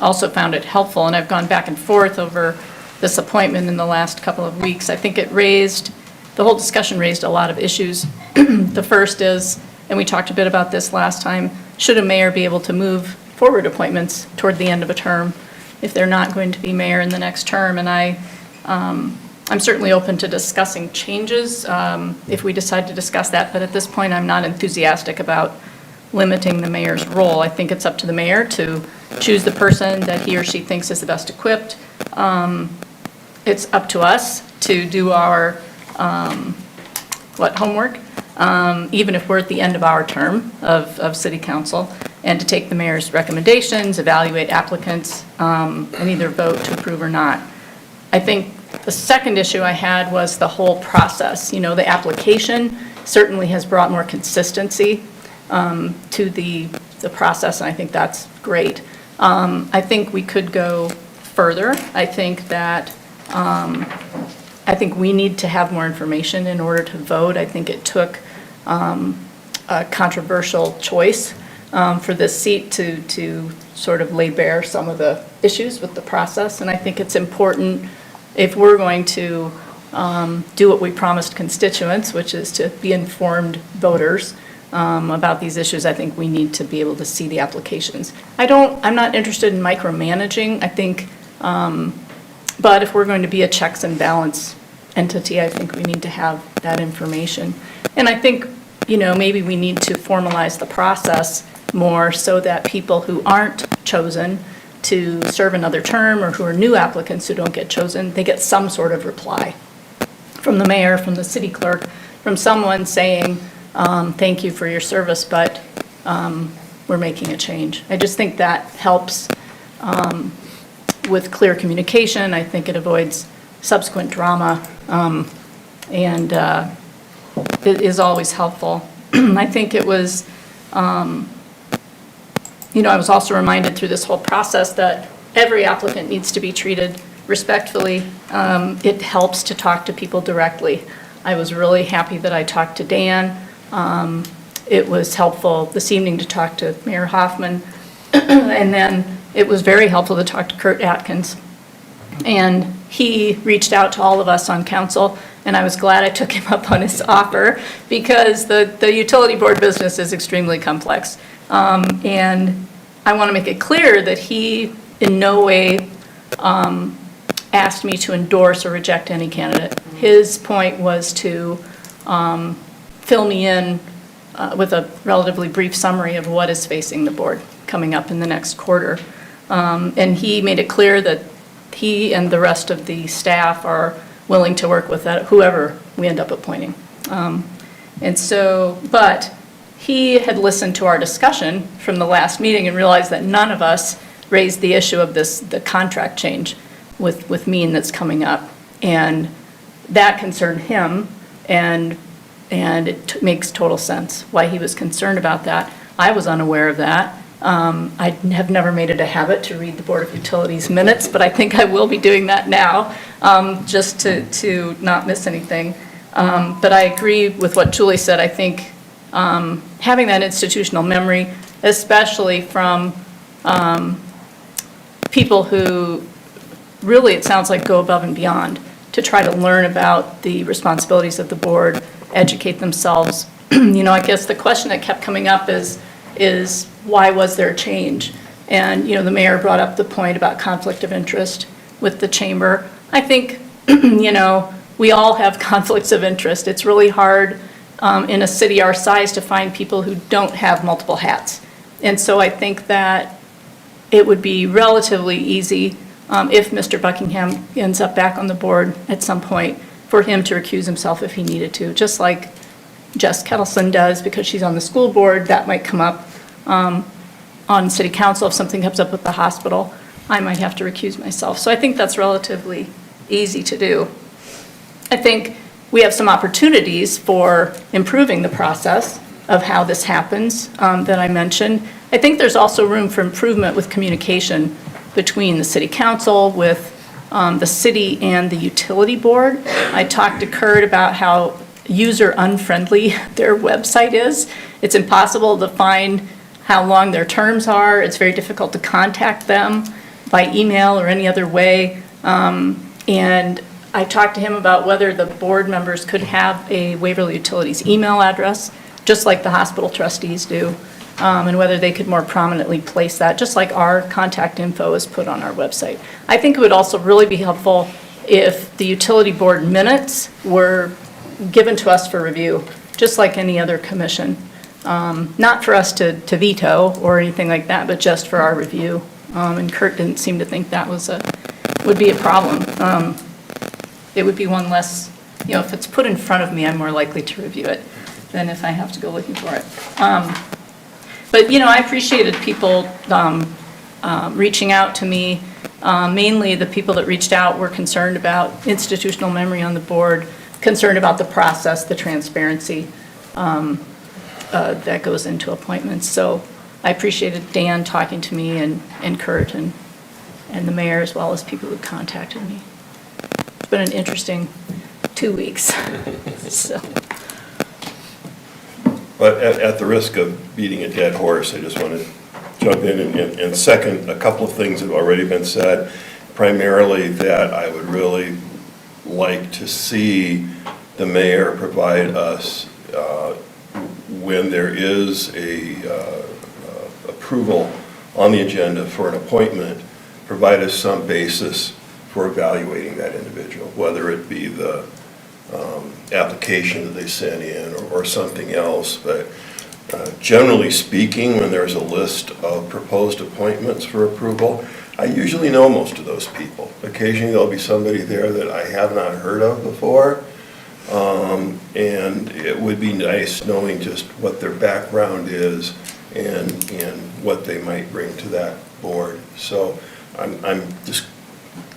also found it helpful, and I've gone back and forth over this appointment in the last couple of weeks. I think it raised the whole discussion raised a lot of issues. The first is, and we talked a bit about this last time, should a mayor be able to move forward appointments toward the end of a term if they're not going to be mayor in the next term? And I'm certainly open to discussing changes if we decide to discuss that, but at this point, I'm not enthusiastic about limiting the mayor's role. I think it's up to the mayor to choose the person that he or she thinks is the best equipped. It's up to us to do our, homework, even if we're at the end of our term of city council, and to take the mayor's recommendations, evaluate applicants, and either vote to approve or not. I think the second issue I had was the whole process. The application certainly has brought more consistency to the process, and I think that's great. I think we could go further. I think that I think we need to have more information in order to vote. I think it took a controversial choice for this seat to sort of lay bare some of the issues with the process, and I think it's important if we're going to do what we promised constituents, which is to be informed voters about these issues. I think we need to be able to see the applications. I'm not interested in micromanaging. I think, but if we're going to be a checks and balance entity, I think we need to have that information. And I think, maybe we need to formalize the process more so that people who aren't chosen to serve another term, or who are new applicants who don't get chosen, they get some sort of reply from the mayor, from the city clerk, from someone saying, thank you for your service, but we're making a change. I just think that helps with clear communication. I think it avoids subsequent drama, and it is always helpful. I think it was, I was also reminded through this whole process that every applicant needs to be treated respectfully. It helps to talk to people directly. I was really happy that I talked to Dan. It was helpful this evening to talk to Mayor Hoffman. And then it was very helpful to talk to Kurt Atkins. And he reached out to all of us on council, and I was glad I took him up on his offer, because the utility board business is extremely complex. And I want to make it clear that he in no way asked me to endorse or reject any candidate. His point was to fill me in with a relatively brief summary of what is facing the board coming up in the next quarter. And he made it clear that he and the rest of the staff are willing to work with that, whoever we end up appointing. But he had listened to our discussion from the last meeting and realized that none of us raised the issue of the contract change with Mean that's coming up. And that concerned him, and it makes total sense why he was concerned about that. I was unaware of that. I have never made it a habit to read the Board of Utilities minutes, but I think I will be doing that now, just to not miss anything. But I agree with what Julie said. I think having that institutional memory, especially from people who really, it sounds like, go above and beyond to try to learn about the responsibilities of the board, educate themselves. I guess the question that kept coming up is why was there a change? And, the mayor brought up the point about conflict of interest with the chamber. I think, we all have conflicts of interest. It's really hard in a city our size to find people who don't have multiple hats. And so I think that it would be relatively easy if Mr. Buckingham ends up back on the board at some point for him to recuse himself if he needed to, just like Jess Kettleson does, because she's on the school board. That might come up on city council. If something comes up with the hospital, I might have to recuse myself. So I think that's relatively easy to do. I think we have some opportunities for improving the process of how this happens that I mentioned. I think there's also room for improvement with communication between the city council, with the city and the utility board. I talked to Kurt about how user unfriendly their website is. It's impossible to find how long their terms are. It's very difficult to contact them by email or any other way. And I talked to him about whether the board members could have a Waverly Utilities email address, just like the hospital trustees do, and whether they could more prominently place that, just like our contact info is put on our website. I think it would also really be helpful if the utility board minutes were given to us for review, just like any other commission. Not for us to veto or anything like that, but just for our review. And Kurt didn't seem to think that would be a problem. It would be one less, if it's put in front of me, I'm more likely to review it than if I have to go looking for it. But, I appreciated people reaching out to me. Mainly the people that reached out were concerned about institutional memory on the board, concerned about the process, the transparency that goes into appointments. So I appreciated Dan talking to me and Kurt and the mayor, as well as people who contacted me. It's been an interesting 2 weeks. So. But at the risk of beating a dead horse, I just want to jump in and second a couple of things that have already been said. Primarily that I would really like to see the mayor provide us, when there is a approval on the agenda for an appointment, provide us some basis for evaluating that individual, whether it be the application that they sent in or something else. But generally speaking, when there's a list of proposed appointments for approval, I usually know most of those people. Occasionally there'll be somebody there that I have not heard of before, and it would be nice knowing just what their background is and what they might bring to that board. So I'm just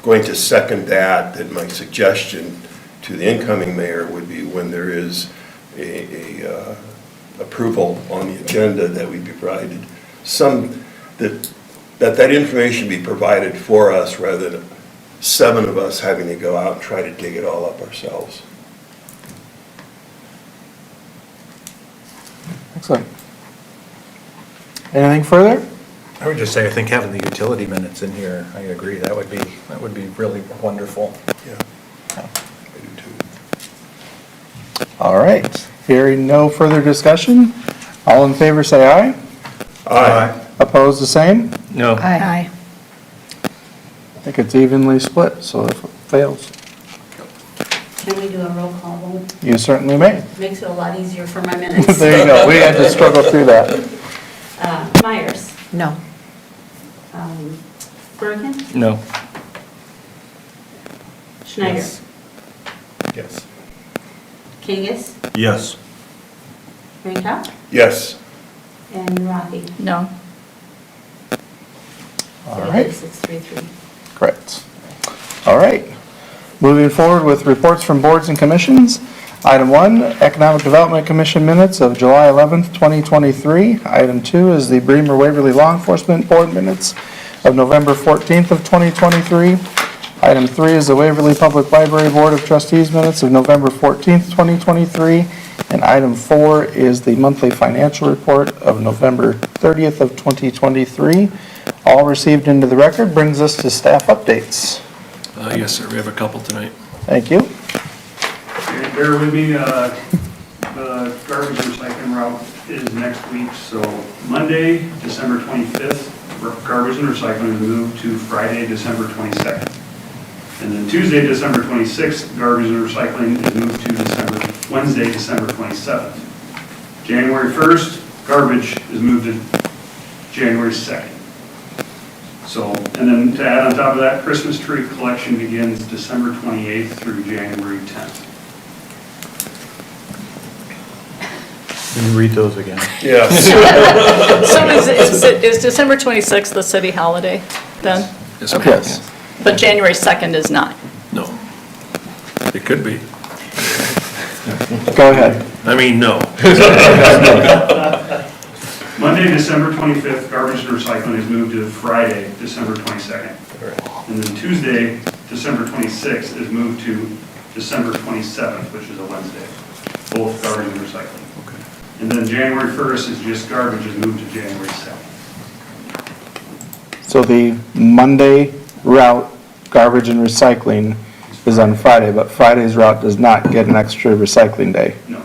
going to second that my suggestion to the incoming mayor would be when there is a approval on the agenda that we be provided that information be provided for us rather than 7 of us having to go out and try to dig it all up ourselves. Excellent. Anything further? I would just say, I think having the utility minutes in here, I agree, that would be really wonderful. Yeah, I do too. All right. Hearing no further discussion, all in favor say aye. Aye. Opposed, the same? No. Aye. I think it's evenly split, so if it fails, Can we do a roll call vote? you certainly may. Makes it a lot easier for my minutes. There you go. We had to struggle through that. Meyers. No. Birgen. No. Schneider. Yes. Yes. Kangas. Yes. Drenkow. Yes. And Rathe. No. All right. 633. Correct. All right. Moving forward with reports from boards and commissions. Item 1, Economic Development Commission minutes of July 11th, 2023. Item 2 is the Bremer Waverly Law Enforcement Board minutes of November 14th of 2023. Item 3 is the Waverly Public Library Board of Trustees minutes of November 14th, 2023. And item 4 is the monthly financial report of November 30th of 2023. All received into the record brings us to staff updates. Yes, sir, we have a couple tonight. Thank you. Okay, bear with me, the garbage recycling route is next week, so Monday, December 25th, garbage and recycling is moved to Friday, December 22nd. And then Tuesday, December 26th, garbage and recycling is moved to Wednesday, December 27th. January 1st, garbage is moved to January 2nd. So, and then to add on top of that, Christmas tree collection begins December 28th through January 10th. Can you read those again? Yeah. So is December 26th the city holiday then? Yes, ma'am. Yes. But January 2nd is not? No. It could be. Go ahead. I mean, no. Monday, December 25th, garbage and recycling is moved to Friday, December 22nd. And then Tuesday, December 26th is moved to December 27th, which is a Wednesday, both garbage and recycling. Okay. And then January 1st is just garbage is moved to January 2nd. So the Monday route, garbage and recycling is on Friday, but Friday's route does not get an extra recycling day, No,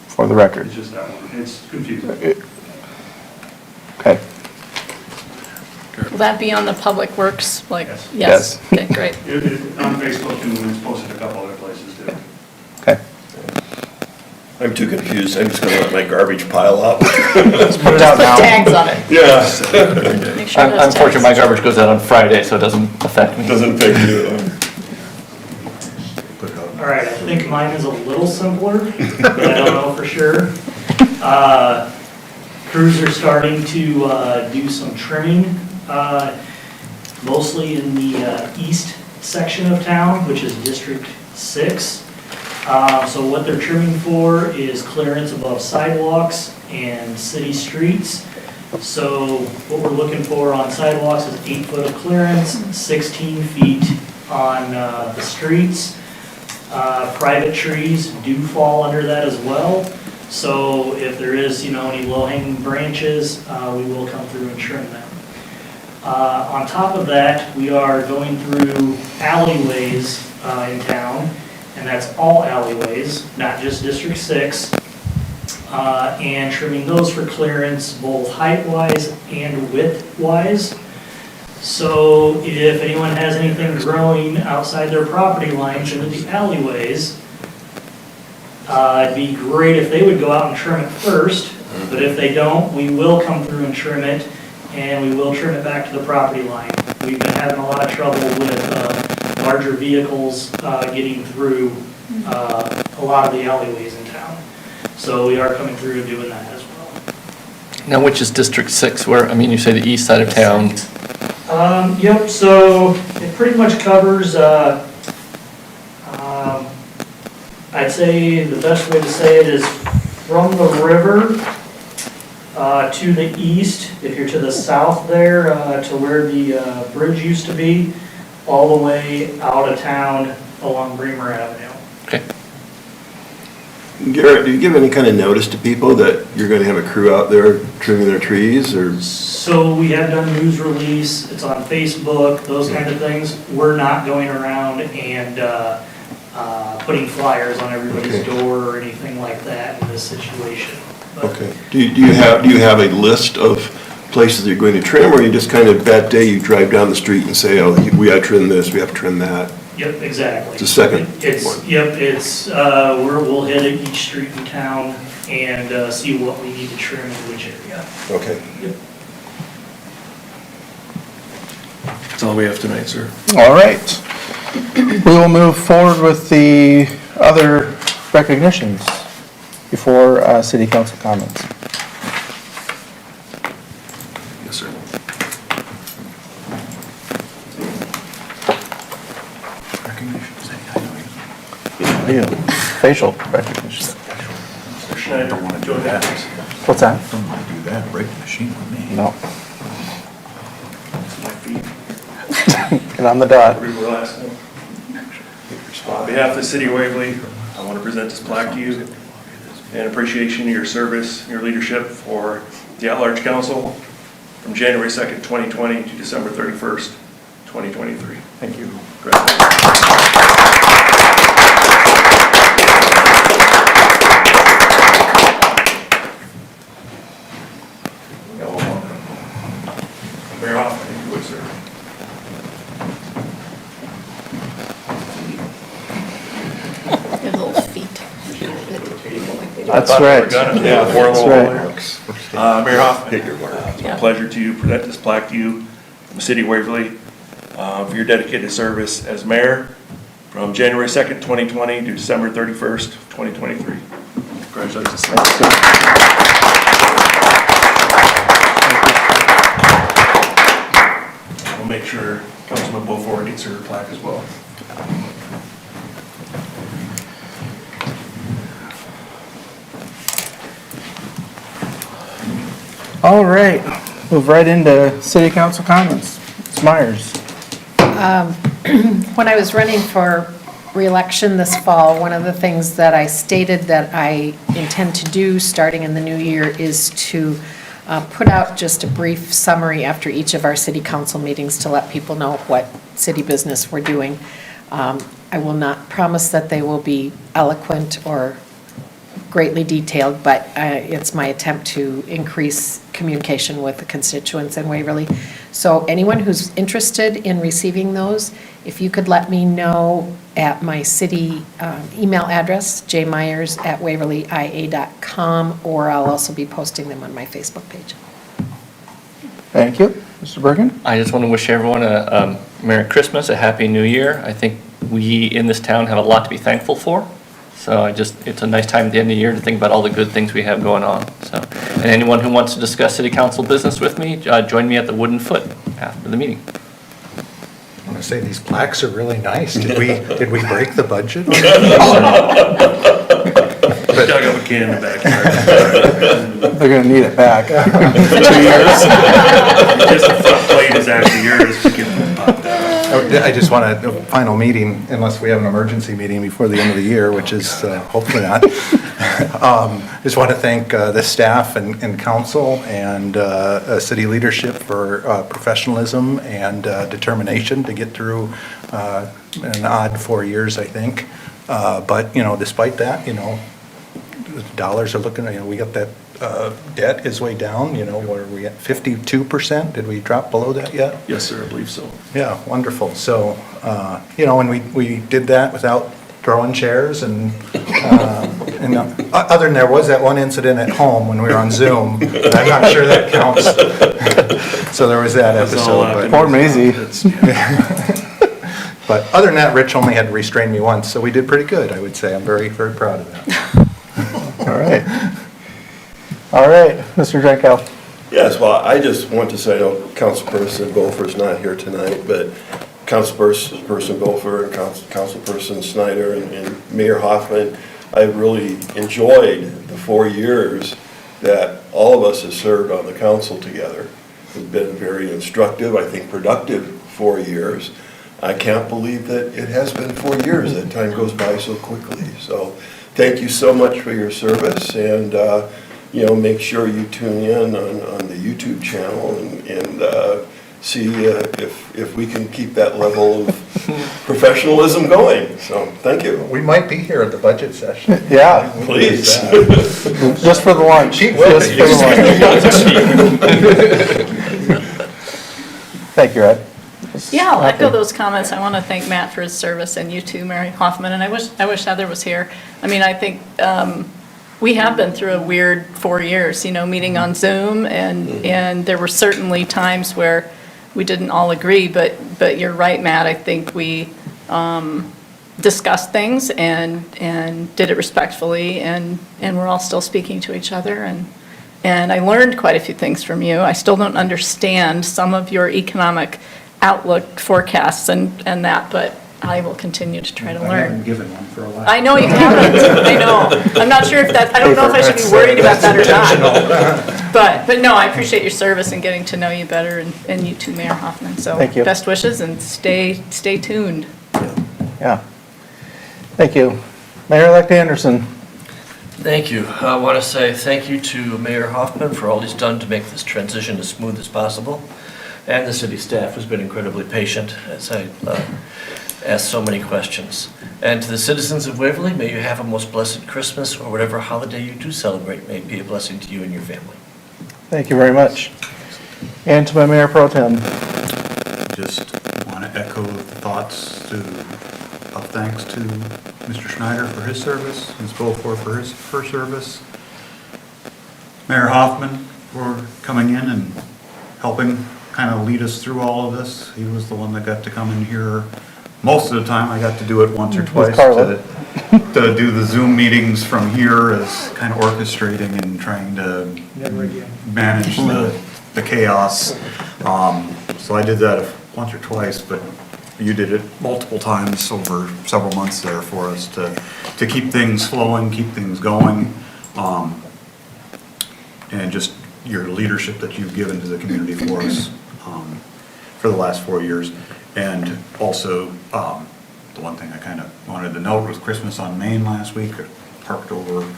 for the record. it's just that one. It's confusing. Okay. Will that be on the Public Works, like? Yes. Yes. Okay, great. On Facebook, and it's posted a couple other places too. Okay. I'm too confused, I'm just gonna let my garbage pile up. Let's put it out now. Tags on it. Yeah. Make sure those Unfortunately, my tags- garbage goes out on Friday, so it doesn't affect me. Doesn't affect you. Put it out. All right, I think mine is a little simpler, but I don't know for sure. Crews are starting to do some trimming, mostly in the east section of town, which is District 6. So what they're trimming for is clearance above sidewalks and city streets. So what we're looking for on sidewalks is 8 foot of clearance, 16 feet on the streets. Private trees do fall under that as well. So if there is, any low-hanging branches, we will come through and trim them. On top of that, we are going through alleyways in town, and that's all alleyways, not just District 6, and trimming those for clearance both height-wise and width-wise. So if anyone has anything growing outside their property lines into the alleyways, it'd be great if they would go out and trim it first, but if they don't, we will come through and trim it, and we will trim it back to the property line. We've been having a lot of trouble with larger vehicles getting through a lot of the alleyways in town. So we are coming through and doing that as well. Now, which is District 6, where, you say the east side of town? Yep, so it pretty much covers, I'd say the best way to say it is from the river to the east, if you're to the south there, to where the bridge used to be, all the way out of town along Bremer Avenue. Okay. Garrett, do you give any kind of notice to people that you're gonna have a crew out there trimming their trees, or? So we have done news release, it's on Facebook, those kind of things. We're not going around and putting flyers on everybody's door or anything like that in this situation. But Okay. Do you have a list of places that you're going to trim, or you just kind of, that day you drive down the street and say, oh, we gotta trim this, we have to trim that? Yep, exactly. It's the second It's, one. yep, it's, we'll hit each street in town and see what we need to trim in which area. Okay. That's all we have tonight, sir. All right. We will move forward with the other recognitions before city council comments. Yes, sir. Facial recognition. Mr. Schneider, want to do that? What's that? Don't want to do that, break the machine with me. No. My feet. Get on the dot. Where we were last time. On behalf of the city of Waverly, I want to present this plaque to you in appreciation of your service and your leadership for the at-large council from January 2nd, 2020 to December 31st, 2023. Thank you. Very often, if you would, sir. His little feet. That's right. Yeah, That's right. Mayor Hoffman, Hit your mark. it's my pleasure to present this plaque to you from the city of Waverly for your dedicated service as mayor from January 2nd, 2020 to December 31st, 2023. Congratulations. We'll make sure Councilman Beaufore gets her plaque as well. All right, move right into city council comments. Ms. Meyers. When I was running for reelection this fall, one of the things that I stated that I intend to do starting in the new year is to put out just a brief summary after each of our city council meetings to let people know what city business we're doing. I will not promise that they will be eloquent or greatly detailed, but it's my attempt to increase communication with the constituents in Waverly. So anyone who's interested in receiving those, if you could let me know at my city email address, jmyers@waverlya.com, or I'll also be posting them on my Facebook page. Thank you. Mr. Birgen? I just want to wish everyone a Merry Christmas, a Happy New Year. I think we in this town have a lot to be thankful for. So it's a nice time at the end of the year to think about all the good things we have going on. So, and anyone who wants to discuss city council business with me, join me at the Wooden Foot after the meeting. I want to say these plaques are really nice. Did we break the budget? Dug up a can in the backyard. They're gonna need it back. 2 years. Just the front plate is actually yours to get them popped out. I just want a final meeting, unless we have an emergency meeting before the end of the year, which is hopefully not. Just want to thank the staff and council and city leadership for professionalism and determination to get through an odd 4 years, I think. But, despite that, the dollars are looking, we got that debt is way down, what are we at, 52%? Did we drop below that yet? Yes, sir, I believe so. Yeah, wonderful. So, and we did that without throwing chairs and other than there was that one incident at home when we were on Zoom, but I'm not sure that counts. So there was that episode. But Poor Maisie. But other than that, Rich only had to restrain me once, so we did pretty good, I would say. I'm very, very proud of that. All right, Mr. Drenkow. Yes, well, I just want to say, I know Councilperson Beaufore's not here tonight, but Councilperson Beaufore and Councilperson Schneider and Mayor Hoffman, I really enjoyed the 4 years that all of us have served on the council together. It's been very instructive, I think productive 4 years. I can't believe that it has been 4 years. That time goes by so quickly. So thank you so much for your service, and make sure you tune in on the YouTube channel and see if we can keep that level of professionalism going. So thank you. We might be here at the budget session. Yeah. Please. Just for the lunch. Just for the lunch. Thank you, Ed. Yeah, I'll echo those comments. I want to thank Matt for his service, and you too, Mary Hoffman, and I wish Heather was here. I mean, I think we have been through a weird 4 years, meeting on Zoom, and there were certainly times where we didn't all agree, but you're right, Matt, I think we discussed things and did it respectfully, and we're all still speaking to each other, and I learned quite a few things from you. I still don't understand some of your economic outlook forecasts and that, but I will continue to try to learn. I haven't given one for a while. I know you haven't, I know. I'm not sure if that, I don't know if I should be worried about that or not. But no, I appreciate your service and getting to know you better, and you too, Mayor Hoffman. So Thank you. best wishes and stay tuned. Yeah. Thank you. Mayor-elect Anderson. Thank you. I want to say thank you to Mayor Hoffman for all he's done to make this transition as smooth as possible, and the city staff who's been incredibly patient as I asked so many questions. And to the citizens of Waverly, may you have a most blessed Christmas, or whatever holiday you do celebrate may be a blessing to you and your family. Thank you very much. And to my Mayor Pro Tem. Just want to echo the thoughts of thanks to Mr. Schneider for his service, Ms. Beaufore for her service, Mayor Hoffman for coming in and helping kind of lead us through all of this. He was the one that got to come in here most of the time. I got to do it once or twice to do the Zoom meetings from here as kind of orchestrating and trying to manage the chaos. So I did that once or twice, but you did it multiple times over several months there for us to keep things flowing, keep things going, and just your leadership that you've given to the community for us for the last 4 years. And also, the one thing I kind of wanted to note was Christmas on Main last week. I parked over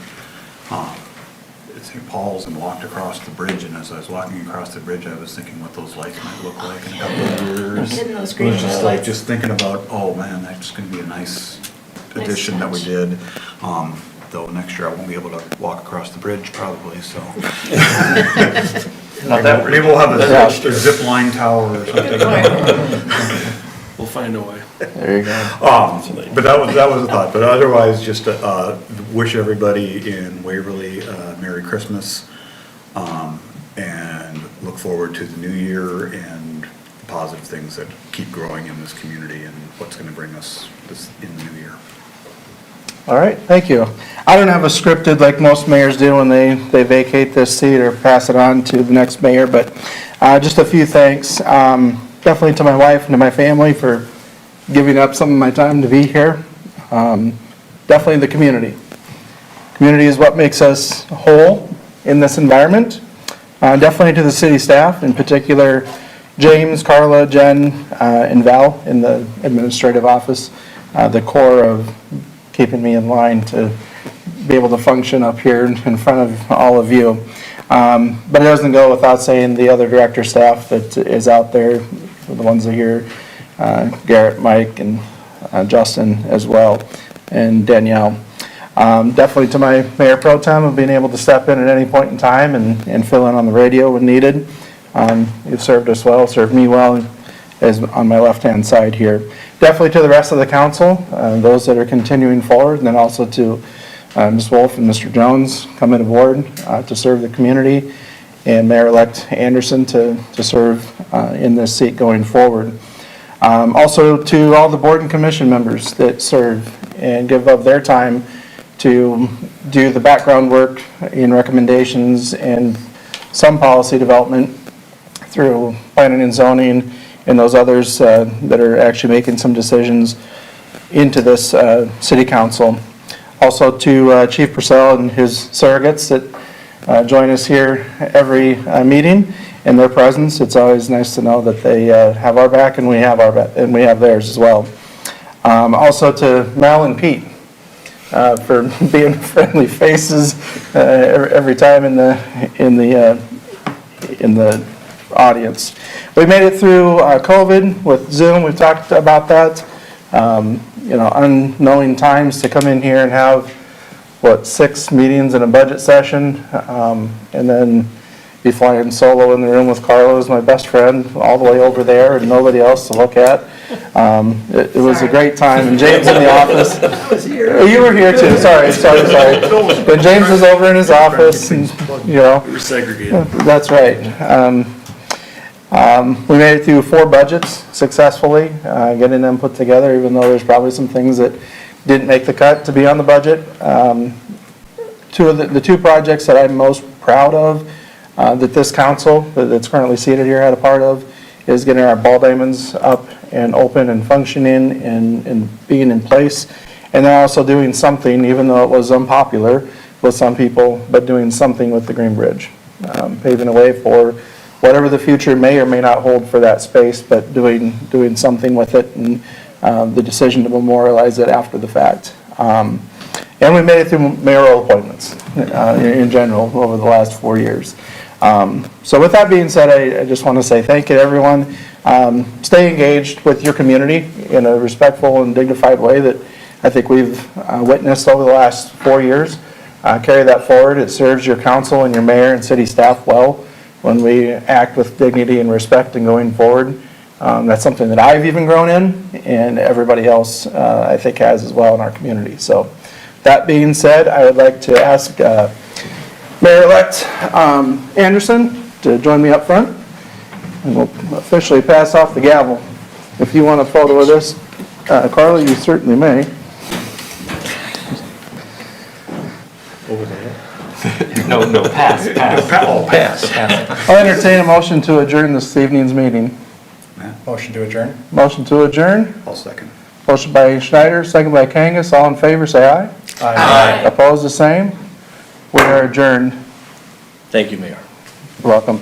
at St. Paul's and walked across the bridge, and as I was walking across the bridge, I was thinking what those lights might look like in a couple of years. Getting those It green was just like, lights. just thinking about, oh man, that's gonna be a nice addition that we touch. did. Though next year I won't be able to walk across the bridge probably, so. Not that Maybe we'll have a zip line tower or something. We'll find a way. There you go. But that was a thought, but otherwise, just wish everybody in Waverly Merry Christmas, and look forward to the new year and the positive things that keep growing in this community and what's gonna bring us this in the new year. All right, thank you. I don't have a scripted like most mayors do when they vacate this seat or pass it on to the next mayor, but just a few thanks. Definitely to my wife and to my family for giving up some of my time to be here. Definitely the community. Community is what makes us whole in this environment. Definitely to the city staff, in particular James, Carla, Jen, and Val in the administrative office, the core of keeping me in line to be able to function up here in front of all of you. But it doesn't go without saying the other director staff that is out there, the ones that are here, Garrett, Mike, and Justin as well, and Danielle. Definitely to my Mayor Pro Tem of being able to step in at any point in time and fill in on the radio when needed. You've served us well, served me well, as on my left-hand side here. Definitely to the rest of the council, those that are continuing forward, and then also to Ms. Wolf and Mr. Jones coming aboard to serve the community, and Mayor-elect Anderson to serve in this seat going forward. Also to all the board and commission members that serve and give of their time to do the background work in recommendations and some policy development through planning and zoning and those others that are actually making some decisions into this city council. Also to Chief Purcell and his surrogates that join us here every meeting. In their presence, it's always nice to know that they have our back and we have our back, and we have theirs as well. Also to Mel and Pete for being friendly faces every time in the audience. We made it through COVID with Zoom. We've talked about that. Unknowing times to come in here and have 6 meetings in a budget session, and then be flying solo in the room with Carla, who's my best friend, all the way over there, and nobody else to look at. It was a great time, and James in the office. Oh, you were here too, sorry. But James was over in his office, and, We were segregated. That's right. We made it through 4 budgets successfully, getting them put together, even though there's probably some things that didn't make the cut to be on the budget. The 2 projects that I'm most proud of, that this council that's currently seated here had a part of, is getting our ball diamonds up and open and functioning and being in place. And then also doing something, even though it was unpopular with some people, but doing something with the Green Bridge. Paving the way for whatever the future may or may not hold for that space, but doing something with it, and the decision to memorialize it after the fact. And we made it through mayoral appointments in general over the last 4 years. So with that being said, I just want to say thank you to everyone. Stay engaged with your community in a respectful and dignified way that I think we've witnessed over the last 4 years. Carry that forward. It serves your council and your mayor and city staff well when we act with dignity and respect and going forward. That's something that I've even grown in, and everybody else I think has as well in our community. So that being said, I would like to ask Mayor-elect Anderson to join me up front, and we'll officially pass off the gavel. If you want a photo of this, Carla, you certainly may. No, pass. I'll entertain a motion to adjourn this evening's meeting. Motion to adjourn? Motion to adjourn. I'll second. Motion by Schneider, second by Kangas. All in favor, say aye. Aye. Opposed, the same. We are adjourned. Thank you, Mayor. You're welcome.